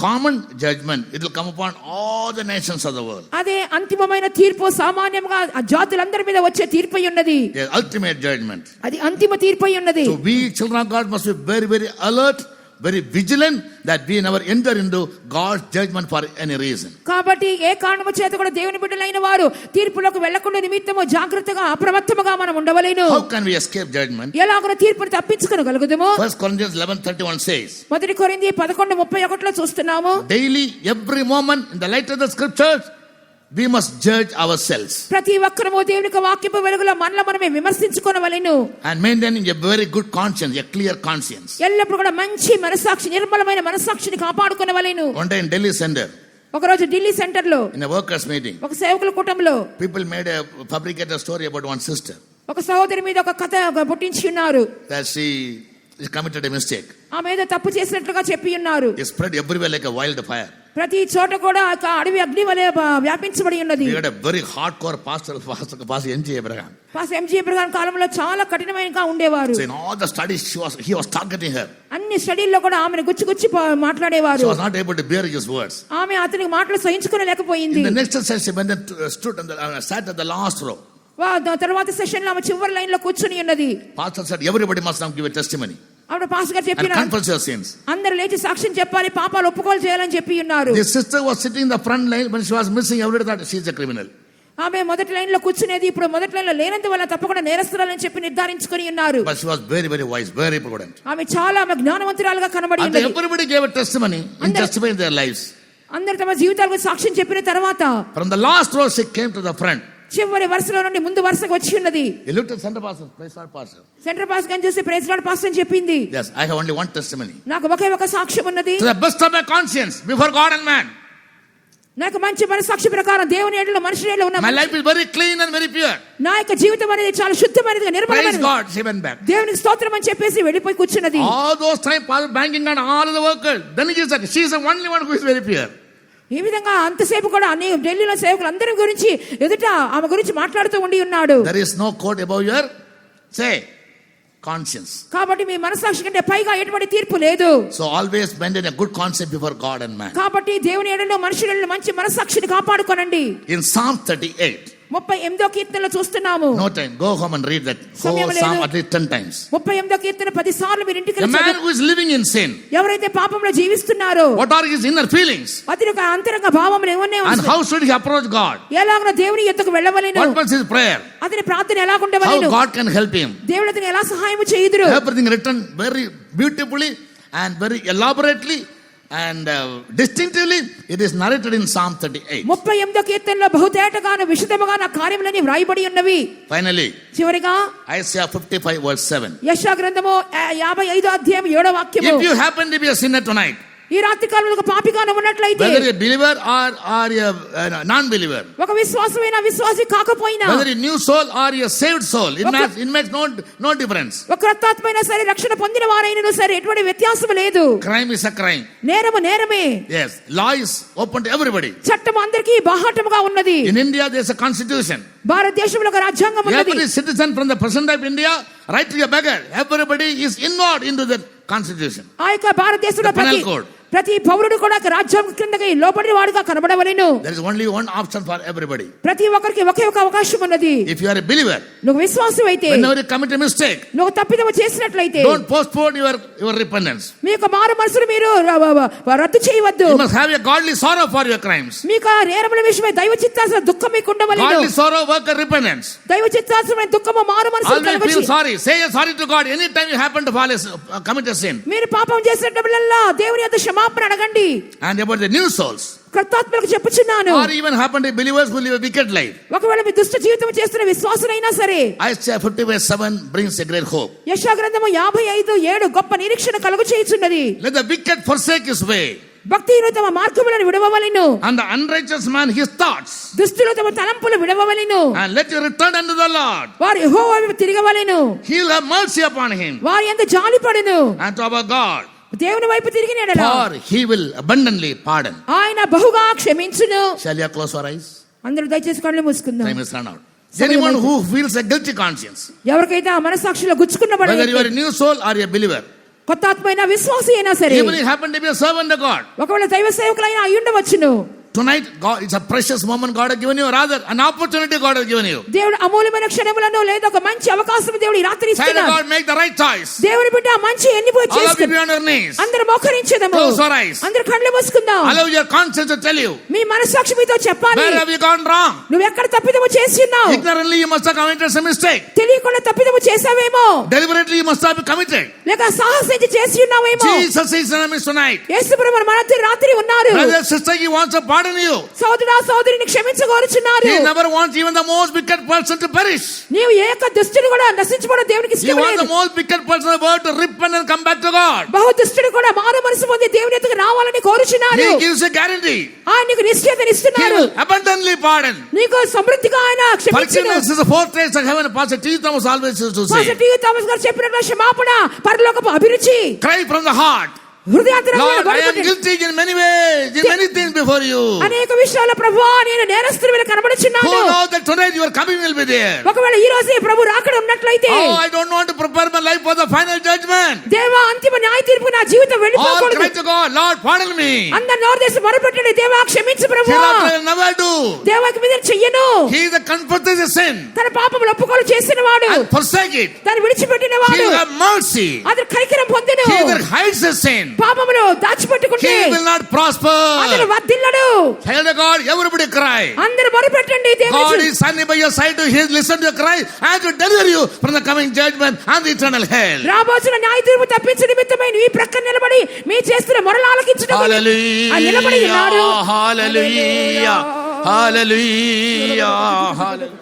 common judgment. It will come upon all the nations of the world. అదే అంతిమమైన తీర్పు, సామాన్యంగా జాతులందరి మీద వచ్చే తీర్పు అయి ఉన్నది. The ultimate judgment. అది అంతిమ తీర్పు అయి ఉన్నది. So we children of God must be very alert, very vigilant that we never enter into God's judgment for any reason. కాబట్టి ఏ కారణము చేత కూడా దేవుని బిడ్డలైన వారు తీర్పులోకి వెళ్ళకుండా నిమిత్తము జాగ్రత్తగా అప్రమత్తముగా మనం ఉండవలెను. How can we escape judgment? ఎలాగో తీర్పుని తప్పించుకొనగలుగుదుము? 1 Corinthians 11:31 says, మొదటి కొరింథీ 11:31 చూస్తున్నాము. daily, every moment, in the light of the scriptures, we must judge ourselves ప్రతి ఒక్కరము దేవుని యొక్క వాక్యపు వెలుగులో మనల్ని మనమే విమర్శించుకొనవలెను. and maintaining a very good conscience, a clear conscience. ఎల్లప్పుడూ కూడా మంచి మనస్సాక్షి, నిర్మలమైన మనస్సాక్షిని కాపాడుకొనవలెను. One day in Delhi Center, ఒక రోజు ఢిల్లీ సెంటర్ లో in a workers meeting, ఒక సేవకుల కూటంలో people made a fabricated story about one sister. ఒక సహోదరి మీద ఒక కథ పుట్టించి ఉన్నారు. that she committed a mistake. ఆమె ఏదో తప్పు చేసినట్లుగా చెప్పి ఉన్నారు. It spread everywhere like a wildfire. ప్రతి చోట కూడా ఒక అడవి అగ్ని వలె వ్యాపించబడి ఉన్నది. We had a very hardcore pastor M.J. Abraham. Pastor M.J. Abraham కాలంలో చాలా కఠినమైనగా ఉండేవారు. So in all the studies he was targeting her. అన్ని స్టడీల్లో కూడా ఆమెను గుచ్చి మాట్లాడేవారు. She was not able to bear his words. ఆమె అతని మాటలు సహించుకోలేకపోయింది. In the next session when they stood and sat at the last row. తర్వాత సెషన్ లో ఆమె చివరి లైన్ లో కూర్చొని ఉన్నది. Pastor said everybody must now give a testimony. ఆవిడ పాస్టర్ గారు చెప్పిన confess your sins. అందరూ లేచి సాక్ష్యం చెప్పాలి, పాపాలు ఒప్పుకోలు చేయాలని చెప్పి ఉన్నారు. This sister was sitting in the front line when she was missing. Everybody thought she is a criminal. ఆమె మొదటి లైన్ లో కూర్చునేది, ఇప్పుడు మొదటి లైన్ లో లేనందువల్ల తప్పకుండా నేరస్తురాలని చెప్పి నిర్ధారించుకొని ఉన్నారు. But she was very very wise, very prudent. ఆమె చాలా జ్ఞానవంతురాలుగా కనబడి ఉన్నది. Everybody gave a testimony in testifying their lives. అందరూ తమ జీవితాలకు సాక్ష్యం చెప్పిన తర్వాత From the last row she came to the front. చివరి వరుసలో నుండి ముందు వరుసకు వచ్చి ఉన్నది. He looked at center pastor, praise God pastor. Centre pass గాని చూసి ప్రైజ్ లార్డ్ పాస్టర్ అని చెప్పింది. Yes, I have only one testimony. నాకు ఒకే ఒక సాక్ష్యం ఉన్నది. To the best of my conscience before God and man. నాకు మంచి మనసాక్షి ప్రకారం దేవుని ఎడల మనుషుల ఎడల ఉన్న My life is very clean and very pure. నా యొక్క జీవితం అనేది చాలా శుద్ధమైనదిగా నిర్మలమైనది. Praise God, she went back. దేవునికి స్తోత్రం అని చెప్పేసి వెళ్ళిపోయి కూర్చున్నది. All those time pastor banking on all of the workers. Then he said she is the only one who is very pure. ఈ విధంగా అంతసేపు కూడా అన్ని ఢిల్లీలో సేవకులు అందరి గురించి ఎదుట ఆమె గురించి మాట్లాడుతూ ఉండి ఉన్నాడు. There is no court above your say conscience. కాబట్టి మీ మనసాక్షి కంటే పైగా ఎటువంటి తీర్పు లేదు. So always maintain a good conscience before God and man. కాబట్టి దేవుని ఎడలో మనుషుల ఎడలో మంచి మనసాక్షిని కాపాడుకోనండి. In Psalm 38. 38వ కీర్తనలో చూస్తున్నాము. No time. Go home and read that whole Psalm at least 10 times. 38వ కీర్తన 10 సార్లు మీరు ఇంటికి The man who is living in sin. ఎవరైతే పాపంలో జీవిస్తున్నారో what are his inner feelings? అతని యొక్క అంతరంగ భావములు ఏమన్నా and how should he approach God? ఎలాగన దేవుని యొద్దకు వెళ్ళవలెను? what was his prayer? అతని ప్రార్థన ఎలా ఉండవలెను? how God can help him? దేవుడు అతనికి ఎలా సహాయం చేయుదురు? everything written very beautifully and very elaborately and distinctively it is narrated in Psalm 38. 38వ కీర్తనలో బహుతేటగాను విశదముగా వ్రాయబడి ఉన్నవి. Finally, చివరిగా Isaiah 55 verse 7. యెషయా గ్రంథము 55వ అధ్యాయం 7వ వాక్యము. If you happen to be a sinner tonight, ఈ రాత్రి కాలంలో ఒక పాపిగాను ఉన్నట్లయితే, whether a believer or a non-believer, ఒక విశ్వాసమైన విశ్వాసి కాకపోయినా, whether a new soul or a saved soul, it makes no difference. ఒక క్రొత్తాత్మైన సరే రక్షణ పొందిన వారైనను సరే ఎటువంటి వ్యత్యాసం లేదు. Crime is a crime. నేరము నేరమే. Yes, law is open to everybody. చట్టం అందరికీ బాహాటముగా ఉన్నది. In India there is a constitution. భారతదేశంలో ఒక రాజ్యాంగం ఉన్నది. Every citizen from the president of India right to a beggar, everybody is involved into the constitution. ఆ యొక్క భారతదేశంలో ప్రతి పౌరుడు కూడా రాజ్యాంగం కిందకి లోబడిన వాడుగా కనబడవలెను. There is only one option for everybody. ప్రతి ఒక్కరికి ఒకే ఒక అవకాశం ఉన్నది. If you are a believer, నువ్వు విశ్వాసి అయితే, whenever you commit a mistake, నువ్వు తప్పిదము చేసినట్లయితే, don't postpone your repentance. మీ యొక్క మారు మనసును మీరు రద్దు చేయవద్దు. You must have a godly sorrow for your crimes. మీకు ఆ నేరముల విషయమై దైవ చిత్తాసన దుఃఖం మీకు ఉండవలెను. Godly sorrow work a repentance. దైవ చిత్తాసన దుఃఖము మారు మనసు కలగచి. Always feel sorry. Say sorry to God anytime you happen to commit a sin. మీరు పాపం చేసినప్పుడల్లా దేవుని యొద్ద క్షమాపణ అడగండి. And about the new souls, కృతాత్మలకు చెప్పుచున్నాను, or even happen to believers who live a wicked life, ఒకవేళ మీ దుష్ట జీవితం చేస్తున్న విశ్వాసులైనా సరే, Isaiah 55:7 brings a great hope. యెషయా గ్రంథము 55:7 గొప్ప నిరీక్షణ కలుగు చేయుచున్నది. Let the wicked forsake his way, భక్తిహీనులు తమ మార్గములను విడవవలెను, and the unrighteous man his thoughts, దుష్టులు తమ తలంపులు విడవవలెను, and let you return unto the Lord. వారు యెహోవా వైపు తిరగవలెను, he will have mercy upon him, వారి యందు జాలిపడును, and to our God, దేవుని వైపు తిరిగిన యెడల, for he will abundantly pardon. ఆయన బహుగా క్షమించును. Shall you close our eyes? అందరూ దయచేసి కళ్ళు మూసుకుందాం. Time is run out. Anyone who feels a guilty conscience, ఎవరికైతే ఆ మనసాక్షిలో గుచ్చుకున్నబడి, whether you are a new soul or a believer, కొత్త ఆత్మైన విశ్వాసి అయినా సరే, even if you happen to be a servant of God, ఒకవేళ దైవ సేవకులైనా అయి ఉండవచ్చును, tonight God, it's a precious moment God has given you, or rather an opportunity God has given you. దేవుడు అమూల్యమైన క్షణములను లేదా ఒక మంచి అవకాశం దేవుడు ఈ రాత్రి Child of ఇస్తున్నాడు. God, make the right choice. దేవుని బిడ్డ మంచి ఎన్నికలు All of you చేసుకో. be on your knees. అందరూ మోకరించెదము. Close your eyes. అందరూ కళ్ళు మూసుకుందాం. Allow your conscience to tell you, మీ మనస్సాక్షి మీతో చెప్పాలి, where have you gone wrong? నువ్వు ఎక్కడ తప్పిదము చేసి ఉన్నావు. Ignorantly you must have committed some mistake. తెలియకుండా తప్పిదము చేసావేమో, Deliberately you must have committed. లేక సాహసించి చేసి ఉన్నావేమో. Jesus is in our midst tonight. యేసు ప్రభువు మన మధ్య రాత్రి ఉన్నారు. Brother, sister, he wants a pardon pardon you. సోదరుడా సోదరిని క్షమించగోరుచున్నారు. He never wants even the most wicked person to perish. నీవు ఏక దుష్టుడు కూడా నశించుకోవడం దేవునికి He ఇష్టం wants లేదు. the most wicked person in the world to repent and come back to God. బహు దుష్టుడు కూడా మారు మనసు పొంది దేవుని ఎదుగు రావాలని కోరుచున్నారు. He gives a guarantee. ఆయన నీకు He నిశ్చయతనిస్తున్నారు. will abundantly pardon. నీకు సమృద్ధిగా ఆయన క్షమించును. Forgiveness is the fortress of heaven. Pastor T. Thomas always used to say. Pastor T. Thomas గారు చెప్పినట్లు క్షమాపణ పరలోకపు అభిరుచి. Cry from the heart. హృదయాంతరంలో Lord, I am మొరపెట్టు. guilty in many ways, in many things before you. అనేక విషయాల్లో ప్రభువా నేను నేరస్తుని మీద Who కనబడుచున్నాను. knows that tonight your coming will be there? ఒకవేళ ఈ రోజు ప్రభు రాకడ ఉన్నట్లయితే Oh, I don't want to prepare my life for the final judgment. దేవా అంతిమ న్యాయ తీర్పు నా జీవితం All వెళ్ళిపోకూడదు. cry to God, Lord, pardon me. అందరు నోరు తెరిచి మొరపెట్టండి. దేవా క్షమించు ప్రభువా. Hereafter I will never do. దేవాకి మీద చెయ్యను. He that confesses his sin తన పాపములు ఒప్పుకోలు చేసిన వాడు and forsake it, దాన్ని విడిచిపెట్టిన he వాడు will have mercy. అతను కనికరం పొందెను. He that hides his sin, పాపములు దాచిపెట్టుకుంటే he will not prosper. అతను వర్ధిల్లడు. Tell the God, everybody cry. అందరూ మొరపెట్టండి. God దేవుడు is standing by your side to listen to your cry and to deliver you from the coming judgment and the eternal hell. రాబోతున్న న్యాయ తీర్పు తప్పించు నిమిత్తమై ఈ ప్రక్కన నిలబడి మీ చేస్తున్న మొరలు ఆలకించుటకు ఆయన నిలబడి ఉన్నాడు. Hallelujah. Hallelujah. Hallelujah. Hallelujah.